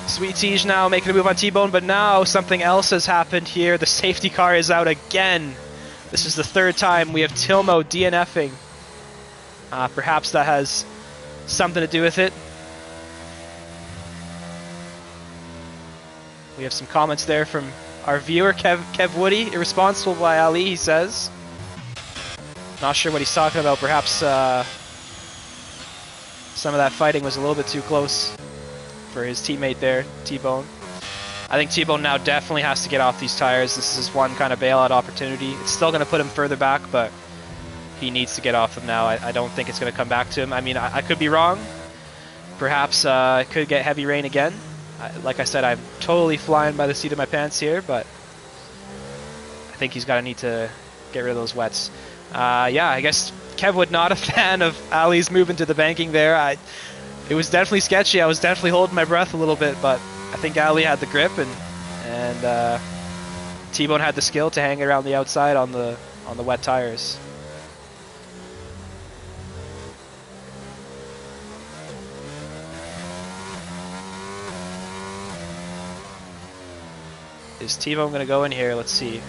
Sweet Tej now making a move on T-Bone, but now something else has happened here. The safety car is out again. This is the third time we have Tilmo DNFing. Perhaps that has something to do with it. We have some comments there from our viewer, Kev Woody. Irresponsible by Ali, he says. Not sure what he's talking about. Perhaps some of that fighting was a little bit too close for his teammate there, T-Bone. I think T-Bone now definitely has to get off these tires. This is his one kind of bailout opportunity. It's still going to put him further back, but he needs to get off them now. I don't think it's going to come back to him. I mean, I could be wrong. Perhaps it could get heavy rain again. Like I said, I'm totally flying by the seat of my pants here, but I think he's got to need to get rid of those wets. Yeah, I guess Kev Wood not a fan of Ali's move into the banking there. It was definitely sketchy. I was definitely holding my breath a little bit, but I think Ali had the grip and T-Bone had the skill to hang around the outside on the wet tires. Is T-Bone going to go in here? Let's see.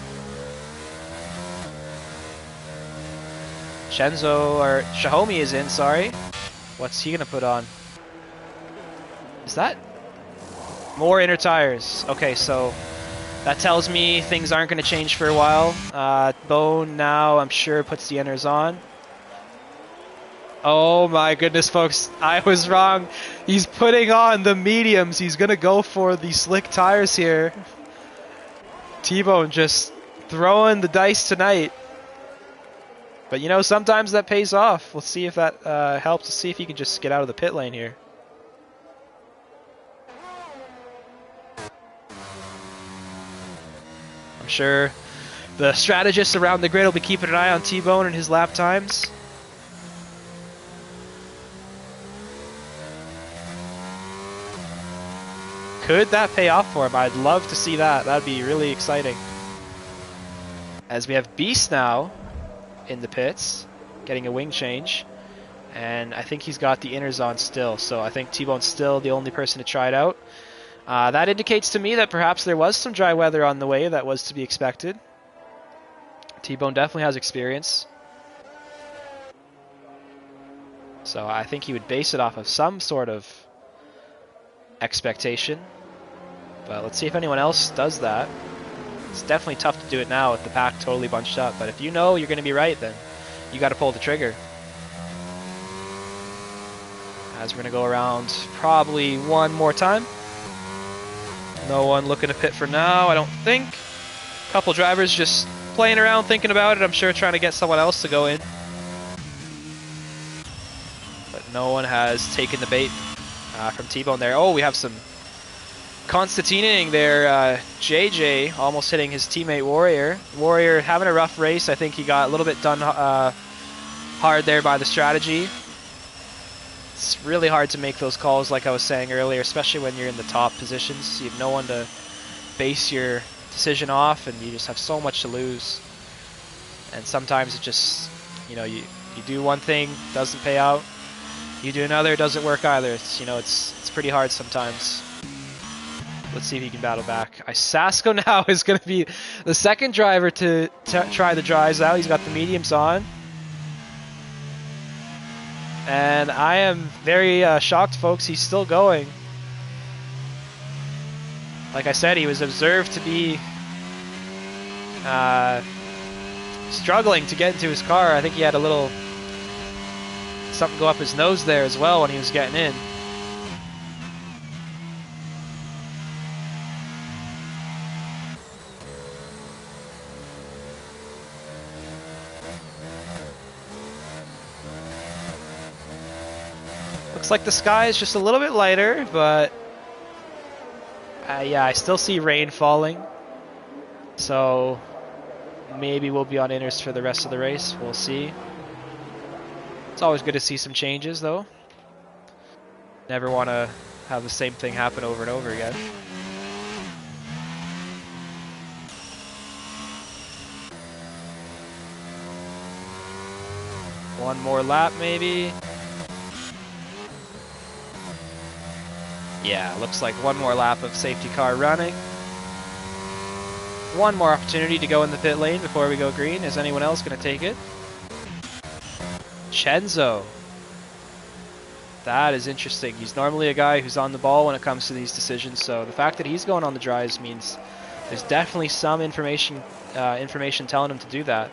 Shenzo, or Xiaomi is in, sorry. What's he going to put on? Is that more inner tires? Okay, so that tells me things aren't going to change for a while. Bone now, I'm sure, puts the inners on. Oh my goodness, folks. I was wrong. He's putting on the mediums. He's going to go for the slick tires here. T-Bone just throwing the dice tonight. But you know, sometimes that pays off. Let's see if that helps. Let's see if he can just get out of the pit lane here. I'm sure the strategists around the grid will be keeping an eye on T-Bone and his lap times. Could that pay off for him? I'd love to see that. That'd be really exciting. As we have Beast now in the pits, getting a wing change. And I think he's got the inners on still, so I think T-Bone's still the only person to try it out. That indicates to me that perhaps there was some dry weather on the way that was to be expected. T-Bone definitely has experience. So I think he would base it off of some sort of expectation. But let's see if anyone else does that. It's definitely tough to do it now with the pack totally bunched up. But if you know you're going to be right, then you got to pull the trigger. As we're going to go around probably one more time. No one looking to pit for now, I don't think. A couple drivers just playing around, thinking about it. I'm sure trying to get someone else to go in. But no one has taken the bait from T-Bone there. Oh, we have some Constantining there. JJ almost hitting his teammate Warrior. Warrior having a rough race. I think he got a little bit done hard there by the strategy. It's really hard to make those calls like I was saying earlier, especially when you're in the top positions. You have no one to base your decision off, and you just have so much to lose. And sometimes it just, you know, you do one thing, doesn't pay out. You do another, doesn't work either. It's, you know, it's pretty hard sometimes. Let's see if he can battle back. Sasko now is going to be the second driver to try the dries out. He's got the mediums on. And I am very shocked, folks. He's still going. Like I said, he was observed to be struggling to get into his car. I think he had a little something go up his nose there as well when he was getting in. Looks like the sky is just a little bit lighter, but yeah, I still see rain falling. So maybe we'll be on inners for the rest of the race. We'll see. It's always good to see some changes, though. Never want to have the same thing happen over and over again. One more lap, maybe. Yeah, looks like one more lap of safety car running. One more opportunity to go in the pit lane before we go green. Is anyone else going to take it? Chenzo. That is interesting. He's normally a guy who's on the ball when it comes to these decisions, so the fact that he's going on the dries means there's definitely some information telling him to do that.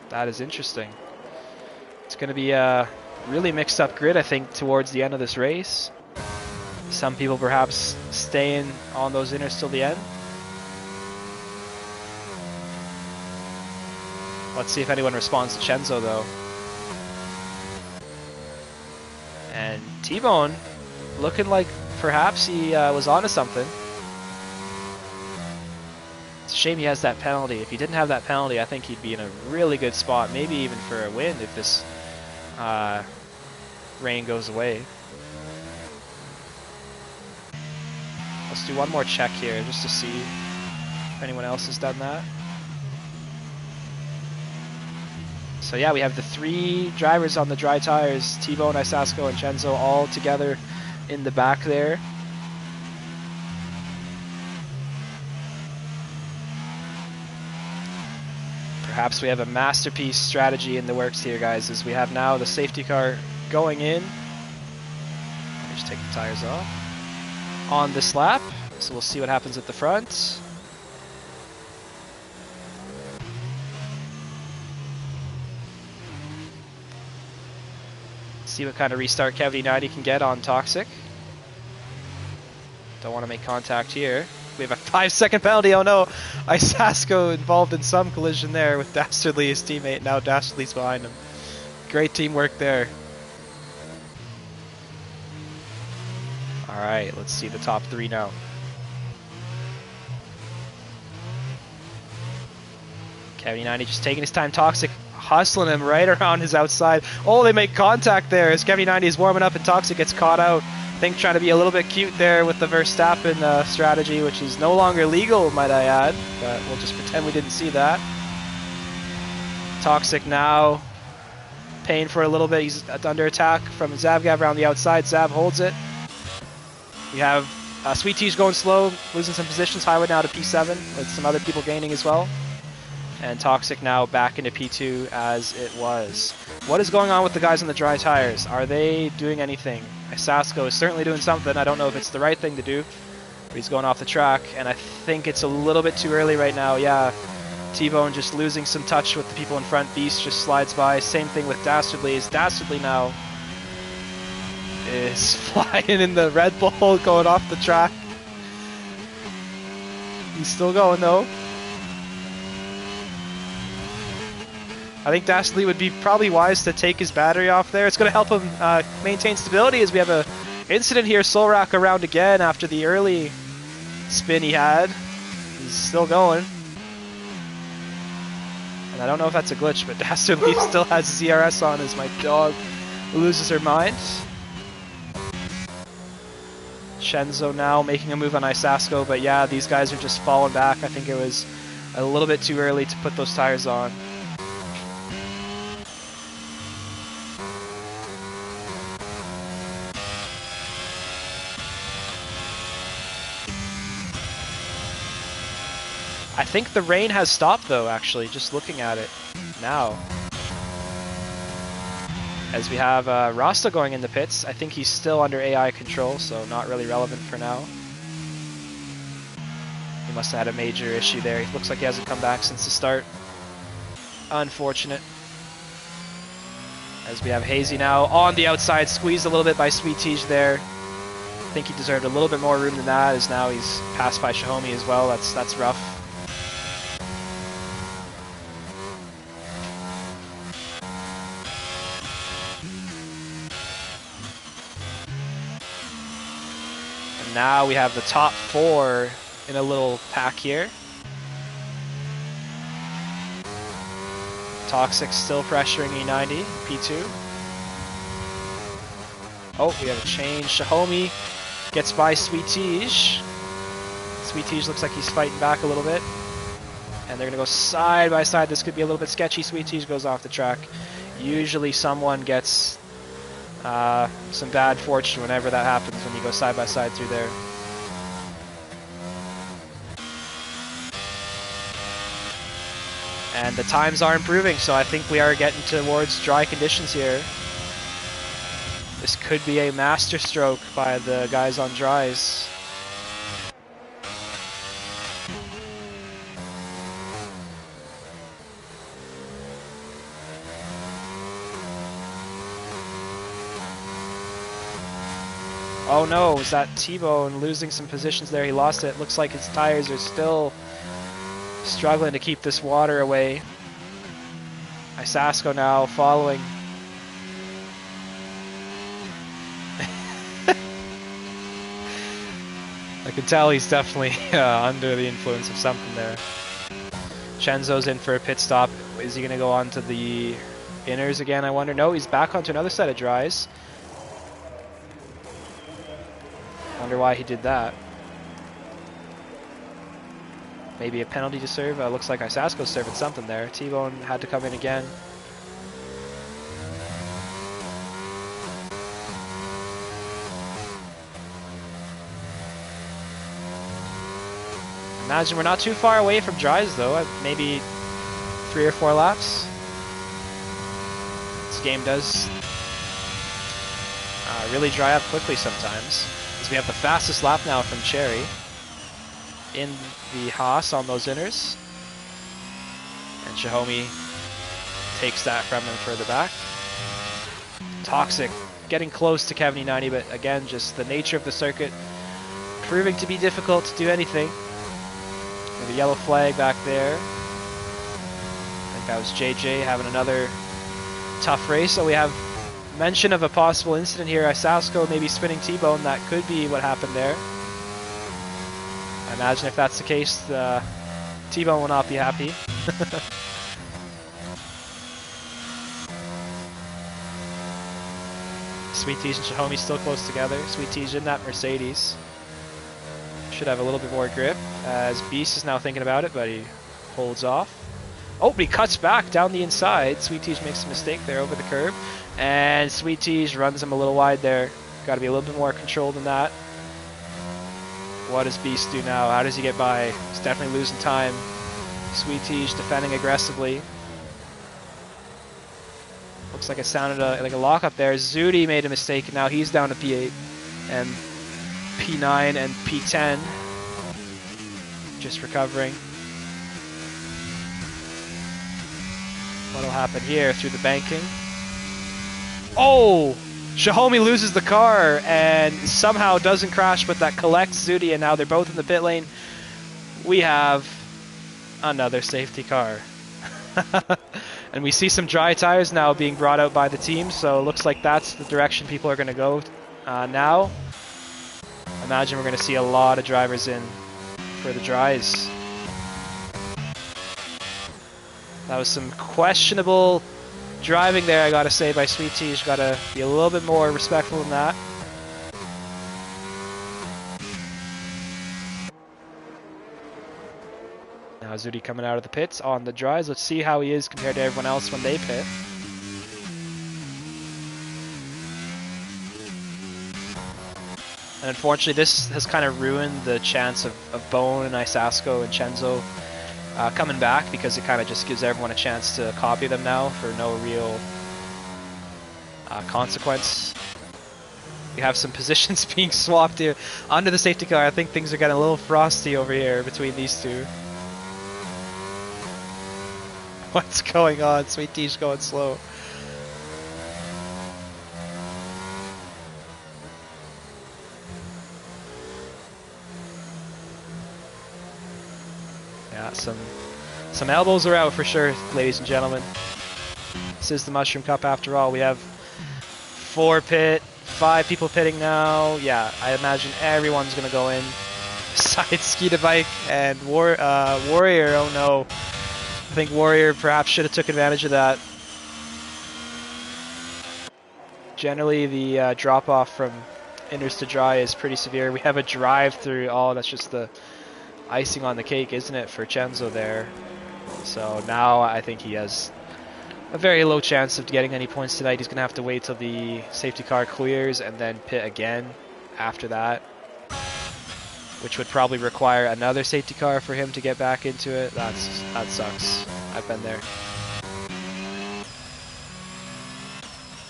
That is interesting. It's going to be a really mixed up grid, I think, towards the end of this race. Some people perhaps staying on those inners till the end. Let's see if anyone responds to Chenzo, though. And T-Bone looking like perhaps he was onto something. It's a shame he has that penalty. If he didn't have that penalty, I think he'd be in a really good spot, maybe even for a win if this rain goes away. Let's do one more check here just to see if anyone else has done that. So yeah, we have the three drivers on the dry tires, T-Bone, Isasco, and Chenzo all together in the back there. Perhaps we have a masterpiece strategy in the works here, guys, as we have now the safety car going in. Just take the tires off on this lap, so we'll see what happens at the front. See what kind of restart Kevin 90 can get on Toxic. Don't want to make contact here. We have a 5-second penalty. Oh no, Isasco involved in some collision there with Dastardly, his teammate. Now Dastardly's behind him. Great teamwork there. Alright, let's see the top three now. Kevin 90 just taking his time. Toxic hustling him right around his outside. Oh, they make contact there as Kevin 90 is warming up and Toxic gets caught out. I think trying to be a little bit cute there with the Verstappen strategy, which is no longer legal, might I add. But we'll just pretend we didn't see that. Toxic now paying for a little bit. He's under attack from Zavgav around the outside. Zav holds it. We have Sweet Tea's going slow, losing some positions. Highwood now to P7 with some other people gaining as well. And Toxic now back into P2 as it was. What is going on with the guys on the dry tires? Are they doing anything? Isasco is certainly doing something. I don't know if it's the right thing to do, but he's going off the track, and I think it's a little bit too early right now. Yeah, T-Bone just losing some touch with the people in front. Beast just slides by. Same thing with Dastardly. As Dastardly now is flying in the Red Bull, going off the track. He's still going though. I think Dastardly would be probably wise to take his battery off there. It's going to help him maintain stability as we have a incident here. Solrak around again after the early spin he had. He's still going. And I don't know if that's a glitch, but Dastardly still has ZRS on as my dog loses her mind. Chenzo now making a move on Isasco, but yeah, these guys are just falling back. I think it was a little bit too early to put those tires on. I think the rain has stopped though, actually, just looking at it now. As we have Rasta going in the pits. I think he's still under AI control, so not really relevant for now. He must have had a major issue there. He looks like he hasn't come back since the start. Unfortunate. As we have Hazy now on the outside, squeezed a little bit by Sweet Teej there. I think he deserved a little bit more room than that, as now he's passed by Xiaomi as well. That's rough. And now we have the top 4 in a little pack here. Toxic still pressuring E90, P2. Oh, we have a change. Xiaomi gets by Sweet Teej. Sweet Teej looks like he's fighting back a little bit. And they're going to go side by side. This could be a little bit sketchy. Sweet Teej goes off the track. Usually someone gets some bad fortune whenever that happens, when you go side by side through there. And the times are improving, so I think we are getting towards dry conditions here. This could be a master stroke by the guys on dries. Oh no, was that T-Bone losing some positions there? He lost it. Looks like his tires are still struggling to keep this water away. Isasco now following. I can tell he's definitely under the influence of something there. Chenzo's in for a pit stop. Is he going to go on to the inners again, I wonder? No, he's back onto another set of dries. Wonder why he did that. Maybe a penalty to serve. Looks like Isasco's serving something there. T-Bone had to come in again. Imagine we're not too far away from dries though. Maybe 3 or 4 laps. This game does really dry up quickly sometimes. As we have the fastest lap now from Cherry in the Haas on those inners. And Xiaomi takes that from him further back. Toxic getting close to Kevin E90, but again, just the nature of the circuit proving to be difficult to do anything. The yellow flag back there. I think that was JJ having another tough race. So we have mention of a possible incident here. Isasco maybe spinning T-Bone. That could be what happened there. I imagine if that's the case, T-Bone will not be happy. Sweet Teej and Xiaomi still close together. Sweet Teej in that Mercedes. Should have a little bit more grip, as Beast is now thinking about it, but he holds off. Oh, but he cuts back down the inside. Sweet Teej makes a mistake there over the curb, and Sweet Teej runs him a little wide there. Got to be a little bit more controlled than that. What does Beast do now? How does he get by? He's definitely losing time. Sweet Teej defending aggressively. Looks like it sounded like a lockup there. Zudi made a mistake, and now he's down to P8. And P9 and P10 just recovering. What'll happen here through the banking? Oh! Xiaomi loses the car and somehow doesn't crash, but that collects Zudi, and now they're both in the pit lane. We have another safety car. And we see some dry tires now being brought out by the team, so it looks like that's the direction people are going to go now. Imagine we're going to see a lot of drivers in for the dries. That was some questionable driving there, I gotta say, by Sweet Teej. Gotta be a little bit more respectful than that. Now Zudi coming out of the pits on the dries. Let's see how he is compared to everyone else when they pit. And unfortunately, this has kind of ruined the chance of Bone and Isasco and Chenzo coming back, because it kind of just gives everyone a chance to copy them now for no real Consequence. We have some positions being swapped here under the safety car. I think things are getting a little frosty over here between these two. What's going on? Sweet Tea's going slow. Yeah, some elbows are out for sure, ladies and gentlemen. This is the Mushroom Cup after all. We have 5 people pitting now. Yeah, I imagine everyone's gonna go in. Besides Ski to Bike and Warrior. Oh no. I think Warrior perhaps should have took advantage of that. Generally, the drop-off from inners to dry is pretty severe. We have a drive-through. Oh, that's just the icing on the cake, isn't it, for Chenzo there? So now I think he has a very low chance of getting any points tonight. He's going to have to wait till the safety car clears and then pit again after that, which would probably require another safety car for him to get back into it. That sucks. I've been there.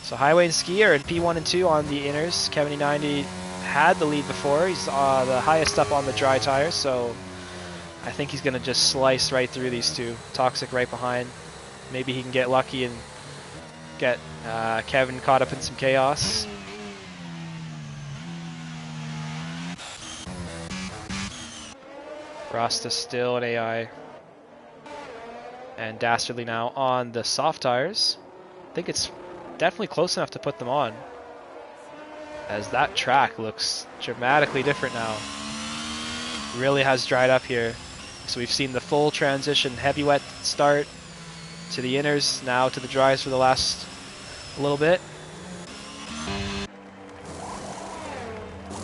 So Highway and Ski are in P1 and 2 on the inners. Kevin90 had the lead before. He's the highest up on the dry tires, so I think he's going to just slice right through these two. Toxic right behind. Maybe he can get lucky and get Kevin caught up in some chaos. Rasta still an AI. And Dastardly now on the soft tires. I think it's definitely close enough to put them on, as that track looks dramatically different now. Really has dried up here. So we've seen the full transition, heavy wet start to the inners, now to the dries for the last little bit.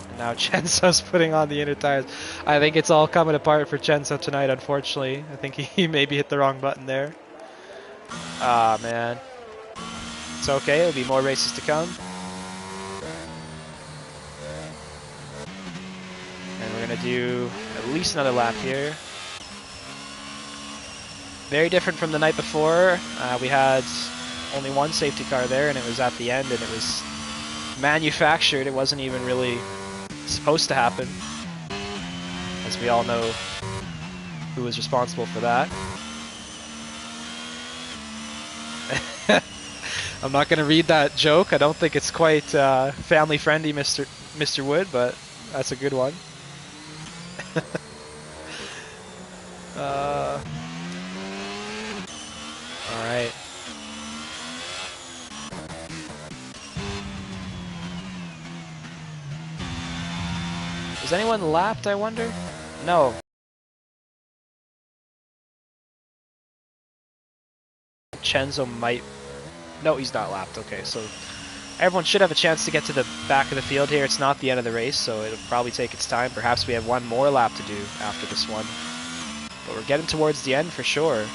And now Chenzo's putting on the inner tires. I think it's all coming apart for Chenzo tonight, unfortunately. I think he maybe hit the wrong button there. Ah, man. It's okay, there'll be more races to come. And we're gonna do at least another lap here. Very different from the night before. We had only one safety car there, and it was at the end, and it was manufactured. It wasn't even really supposed to happen, as we all know who was responsible for that. I'm not going to read that joke. I don't think it's quite family-friendly, Mr. Wood, but that's a good one. Alright. Was anyone lapped, I wonder? No. Chenzo might... No, he's not lapped. Okay, so everyone should have a chance to get to the back of the field here. It's not the end of the race, so it'll probably take its time. Perhaps we have one more lap to do after this one. But we're getting towards the end for sure.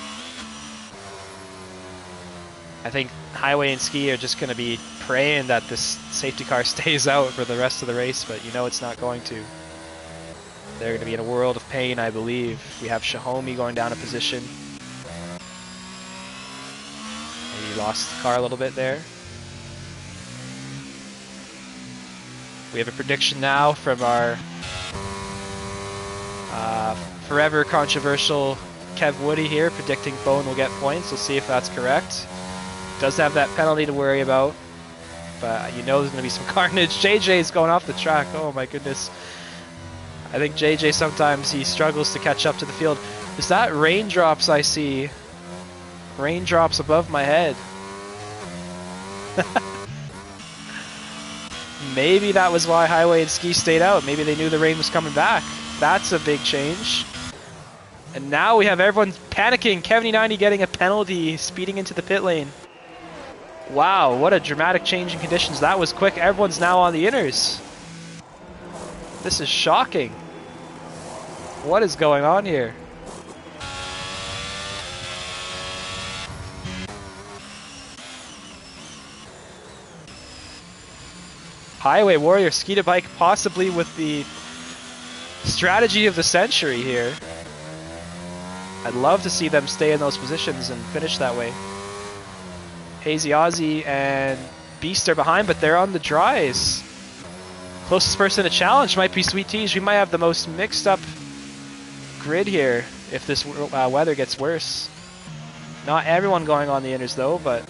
I think Highway and Ski are just going to be praying that this safety car stays out for the rest of the race, but you know it's not going to. They're going to be in a world of pain, I believe. We have Xiaomi going down a position. Maybe lost the car a little bit there. We have a prediction now from our forever controversial Kev Woody here, predicting Bone will get points. We'll see if that's correct. Does have that penalty to worry about, but you know there's going to be some carnage. JJ's going off the track. Oh my goodness. I think JJ sometimes he struggles to catch up to the field. Is that raindrops I see? Raindrops above my head. Maybe that was why Highway and Ski stayed out. Maybe they knew the rain was coming back. That's a big change. And now we have everyone panicking. Kevin90 getting a penalty, speeding into the pit lane. Wow, what a dramatic change in conditions. That was quick. Everyone's now on the inners. This is shocking. What is going on here? Highway Warrior, Ski to Bike, possibly with the strategy of the century here. I'd love to see them stay in those positions and finish that way. Hazy Aussie and Beast are behind, but they're on the dries. Closest person to challenge might be Sweet Teej. We might have the most mixed up grid here if this weather gets worse. Not everyone going on the inners though, but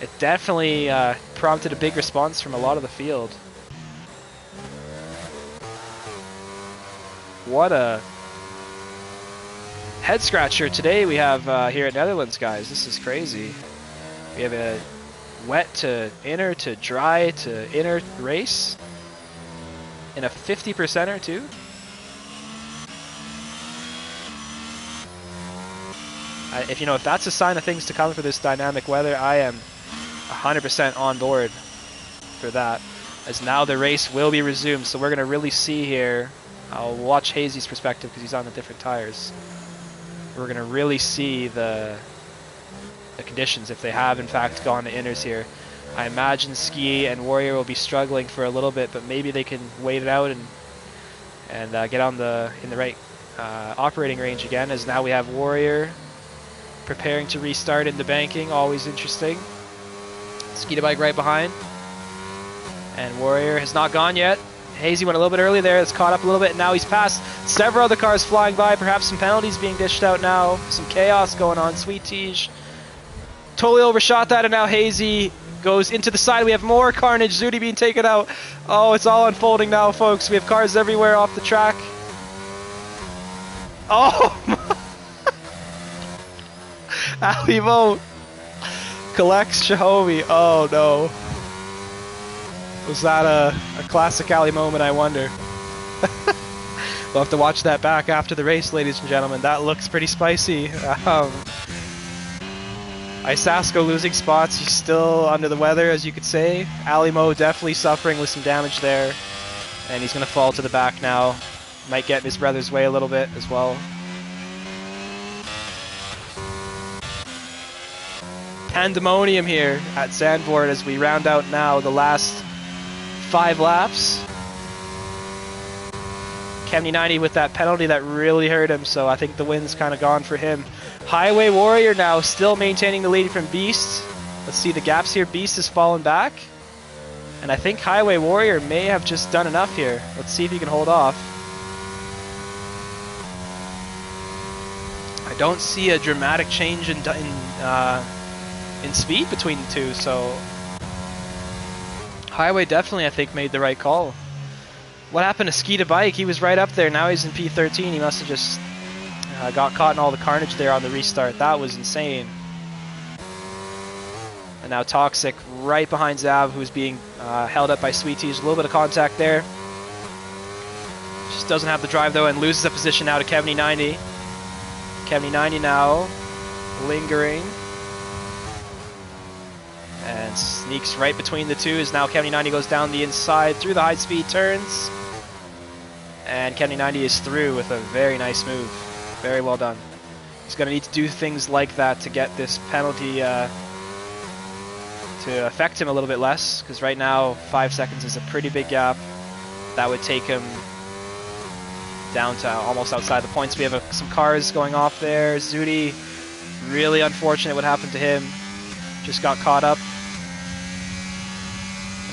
it definitely prompted a big response from a lot of the field. What a head scratcher today we have here at Netherlands, guys. This is crazy. We have a wet to inner to dry to inner race in a 50%er too. If you know, if that's a sign of things to come for this dynamic weather, I am 100% on board for that. As now the race will be resumed, so we're gonna really see here. I'll watch Hazy's perspective because he's on the different tires. We're gonna really see the conditions if they have in fact gone to inners here. I imagine Ski and Warrior will be struggling for a little bit, but maybe they can wait it out and get on in the right operating range again. As now we have Warrior preparing to restart into banking, always interesting. Ski bike right behind, and Warrior has not gone yet. Hazy went a little bit early there, it's caught up a little bit, and now he's passed several other cars flying by, perhaps some penalties being dished out now, some chaos going on. Sweet Teej totally overshot that, and now Hazy goes into the side. We have more carnage, Zudi being taken out. Oh, it's all unfolding now, folks. We have cars everywhere off the track. Oh! Alimo collects Shahomi. Oh no. Was that a classic Ali moment, I wonder? We'll have to watch that back after the race, ladies and gentlemen. That looks pretty spicy. Isasko losing spots. He's still under the weather, as you could say. Alimo definitely suffering with some damage there. And he's going to fall to the back now. Might get in his brother's way a little bit as well. Pandemonium here at Zandvoort as we round out now the last 5 laps. Kemny90 with that penalty that really hurt him, so I think the win's kind of gone for him. Highway Warrior now still maintaining the lead from Beast. Let's see the gaps here. Beast has fallen back, and I think Highway Warrior may have just done enough here. Let's see if he can hold off. I don't see a dramatic change in speed between the two, so Highway definitely, I think, made the right call. What happened to Ski to Bike? He was right up there. Now he's in P13. He must have just got caught in all the carnage there on the restart. That was insane. And now Toxic right behind Zav, who's being held up by Sweet Teej. A little bit of contact there. Just doesn't have the drive though, and loses a position now to Kemny90. Kemny90 now lingering. And sneaks right between the two as now Kemny90 goes down the inside through the high speed turns. And Kemny90 is through with a very nice move. Very well done. He's going to need to do things like that to get this penalty to affect him a little bit less, because right now 5 seconds is a pretty big gap. That would take him down to almost outside the points. We have some cars going off there. Zudi, really unfortunate what happened to him. Just got caught up.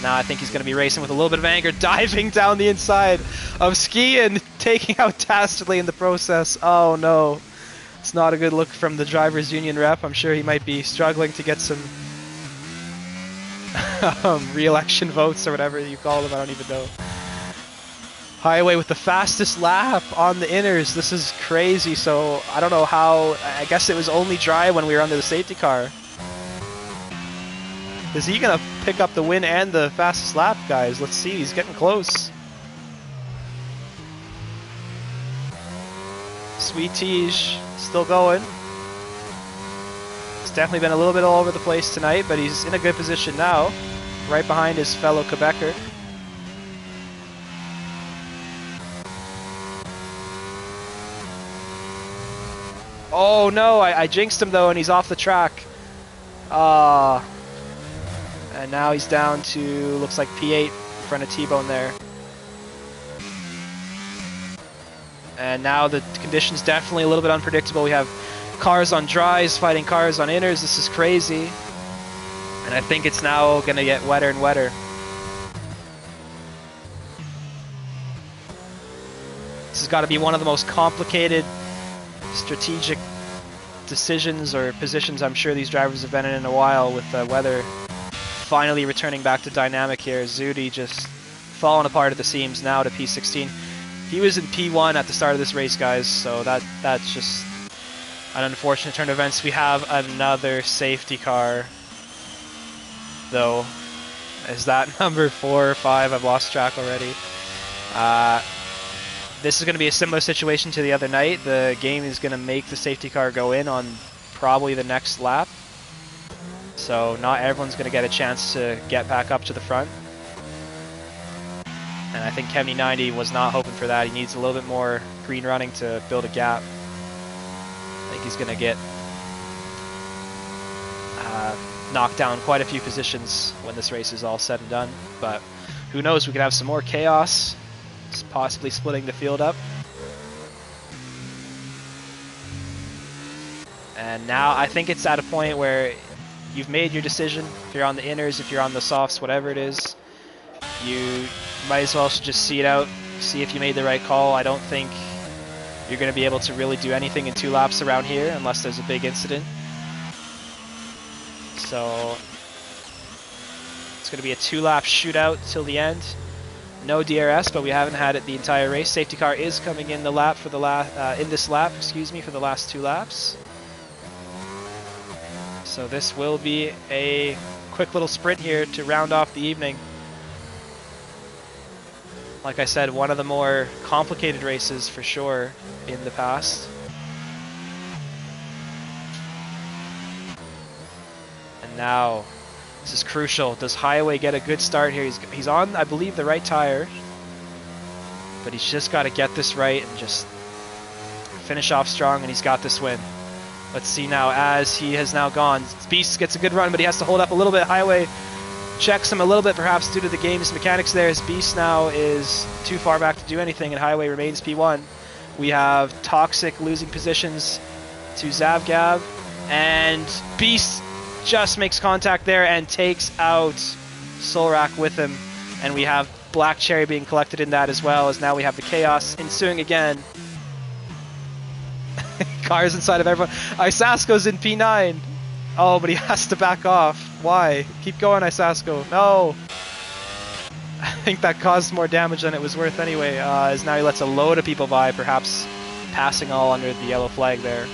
Now I think he's going to be racing with a little bit of anger, diving down the inside of Ski and taking out Dastardly in the process. Oh no, it's not a good look from the Drivers Union rep. I'm sure he might be struggling to get some re-election votes or whatever you call them, I don't even know. Highway with the fastest lap on the inners. This is crazy, so I don't know how, I guess it was only dry when we were under the safety car. Is he going to pick up the win and the fastest lap, guys? Let's see, he's getting close. Sweet Teej still going. He's definitely been a little bit all over the place tonight, but he's in a good position now, right behind his fellow Quebecer. Oh no, I jinxed him though, and he's off the track. And now he's down to, looks like P8 in front of T-Bone there. And now the conditions definitely a little bit unpredictable. We have cars on dries fighting cars on inners. This is crazy. And I think it's now going to get wetter and wetter. This has got to be one of the most complicated strategic decisions or positions I'm sure these drivers have been in a while, with the weather finally returning back to dynamic here. Zudi just falling apart at the seams now to P16. He was in P1 at the start of this race, guys, so that's just an unfortunate turn of events. We have another safety car, though. Is that number 4 or 5? I've lost track already. This is going to be a similar situation to the other night. The game is going to make the safety car go in on probably the next lap. So not everyone's going to get a chance to get back up to the front. And I think Kevny90 was not hoping for that. He needs a little bit more green running to build a gap. I think he's going to get knocked down quite a few positions when this race is all said and done. But who knows, we could have some more chaos, possibly splitting the field up. And now I think it's at a point where you've made your decision. If you're on the inners, if you're on the softs, whatever it is, you might as well just see it out, see if you made the right call. I don't think you're going to be able to really do anything in 2 laps around here unless there's a big incident. So it's going to be a 2-lap shootout till the end. No DRS, but we haven't had it the entire race. Safety car is coming in the lap for the this lap, excuse me, for the last 2 laps. So this will be a quick little sprint here to round off the evening. Like I said, one of the more complicated races for sure in the past. And now, this is crucial. Does Highway get a good start here? He's on, I believe, the right tire. But he's just got to get this right and just finish off strong, and he's got this win. Let's see now, as he has now gone. Beast gets a good run, but he has to hold up a little bit. Highway checks him a little bit, perhaps due to the game's mechanics there, as Beast now is too far back to do anything, and Highway remains P1. We have Toxic losing positions to Zavgav, and Beast just makes contact there and takes out Solrak with him. And we have Black Cherry being collected in that as well, as now we have the chaos ensuing again. Cars inside of everyone. Isasko's in P9. Oh, but he has to back off. Why? Keep going, Isasko. No! I think that caused more damage than it was worth anyway, as now he lets a load of people by, perhaps passing all under the yellow flag there.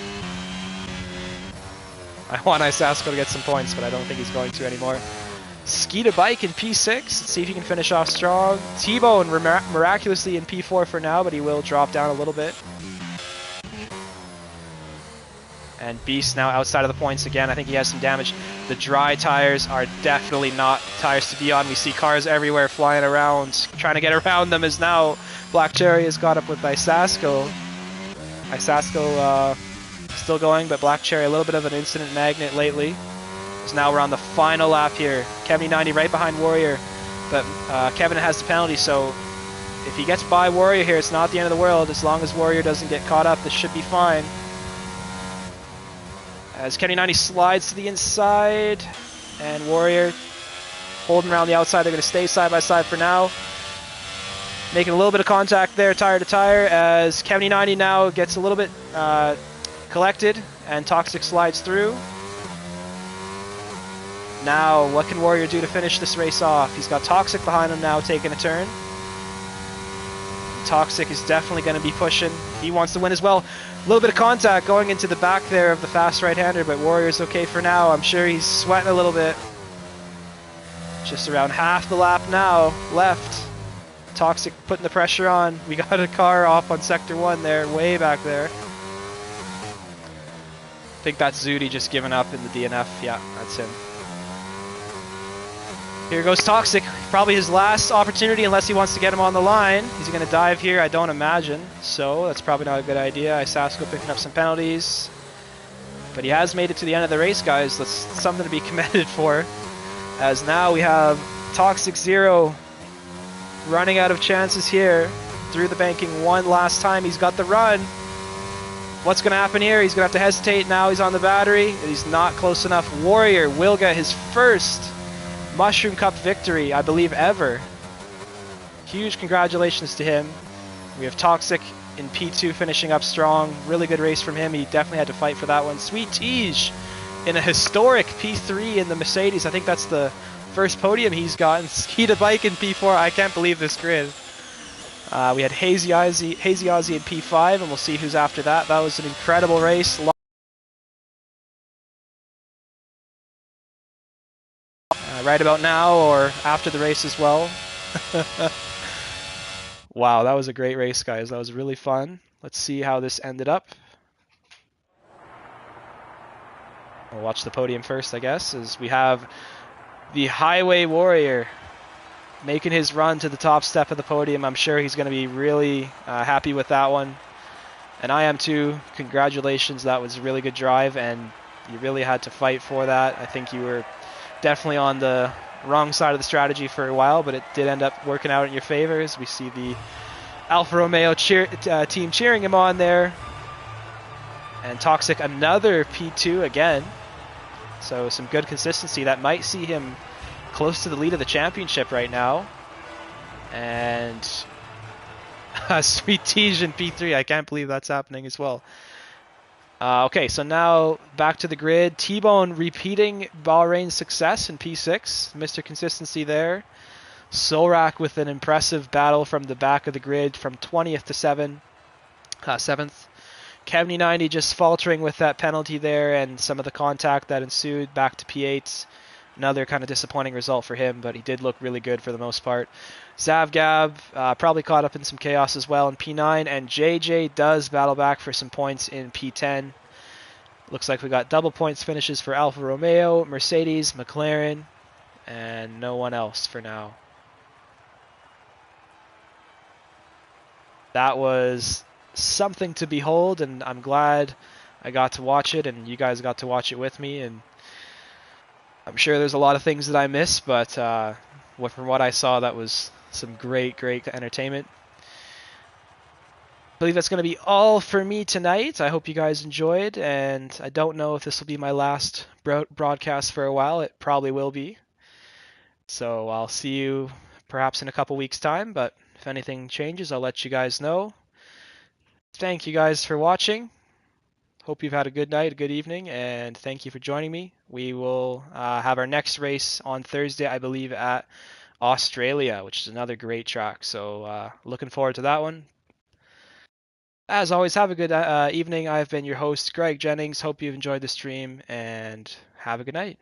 I want Isasko to get some points, but I don't think he's going to anymore. Skeeta Bike in P6. Let's see if he can finish off strong. T-Bone miraculously in P4 for now, but he will drop down a little bit. And Beast now outside of the points again. I think he has some damage. The dry tires are definitely not tires to be on. We see cars everywhere flying around, trying to get around them, as now Black Cherry has got up with Isasko. Isasko still going, but Black Cherry, a little bit of an incident magnet lately. So now we're on the final lap here. Kevny90 right behind Warrior, but Kevin has the penalty, so if he gets by Warrior here, it's not the end of the world. As long as Warrior doesn't get caught up, this should be fine. As Kevny90 slides to the inside, and Warrior holding around the outside. They're going to stay side by side for now. Making a little bit of contact there, tire to tire, as Kevny90 now gets a little bit collected, and Toxic slides through. Now, what can Warrior do to finish this race off? He's got Toxic behind him now, taking a turn. Toxic is definitely going to be pushing. He wants to win as well. A little bit of contact going into the back there of the fast right-hander, but Warrior's okay for now. I'm sure he's sweating a little bit. Just around half the lap now left. Toxic putting the pressure on. We got a car off on Sector 1 there, way back there. I think that's Zudi just giving up in the DNF. Yeah, that's him. Here goes Toxic. Probably his last opportunity unless he wants to get him on the line. Is he going to dive here? I don't imagine. So that's probably not a good idea. Isasko picking up some penalties. But he has made it to the end of the race, guys. That's something to be commended for. As now we have Toxic 0 running out of chances here. Through the banking one last time. He's got the run. What's going to happen here? He's going to have to hesitate now. He's on the battery. He's not close enough. Warrior will get his first Mushroom Cup victory, I believe, ever. Huge congratulations to him. We have Toxic in P2 finishing up strong. Really good race from him. He definitely had to fight for that one. Sweet Tej in a historic P3 in the Mercedes. I think that's the first podium he's gotten. Ski to bike in P4. I can't believe this grid. We had Hazy Ozzy in P5, and we'll see who's after that. That was an incredible race. Right about now, or after the race as well. Wow, that was a great race, guys. That was really fun. Let's see how this ended up. We'll watch the podium first, I guess, as we have the Highway Warrior making his run to the top step of the podium. I'm sure he's going to be really happy with that one. And I am too. Congratulations. That was a really good drive, and you really had to fight for that. I think you were definitely on the wrong side of the strategy for a while, but it did end up working out in your favor as we see the Alfa Romeo team cheering him on there. And Toxic another P2 again. So some good consistency. That might see him close to the lead of the championship right now. And Sweet Tej in P3. I can't believe that's happening as well. Okay, so now back to the grid. T-Bone repeating Bahrain's success in P6. Mr. Consistency there. Solrak with an impressive battle from the back of the grid from 20th to 7th. Kevny90 just faltering with that penalty there and some of the contact that ensued back to P8. Another kind of disappointing result for him, but he did look really good for the most part. Zavgab probably caught up in some chaos as well in P9, and JJ does battle back for some points in P10. Looks like we got double points finishes for Alfa Romeo, Mercedes, McLaren, and no one else for now. That was something to behold, and I'm glad I got to watch it, and you guys got to watch it with me. And I'm sure there's a lot of things that I missed, but from what I saw, that was some great entertainment. I believe that's going to be all for me tonight. I hope you guys enjoyed, and I don't know if this will be my last broadcast for a while. It probably will be. So I'll see you perhaps in a couple weeks' time, but if anything changes, I'll let you guys know. Thank you guys for watching. Hope you've had a good night, a good evening, and thank you for joining me. We will have our next race on Thursday, I believe, at Australia, which is another great track. So looking forward to that one. As always, have a good evening. I've been your host, Greg Jennings. Hope you've enjoyed the stream, and have a good night.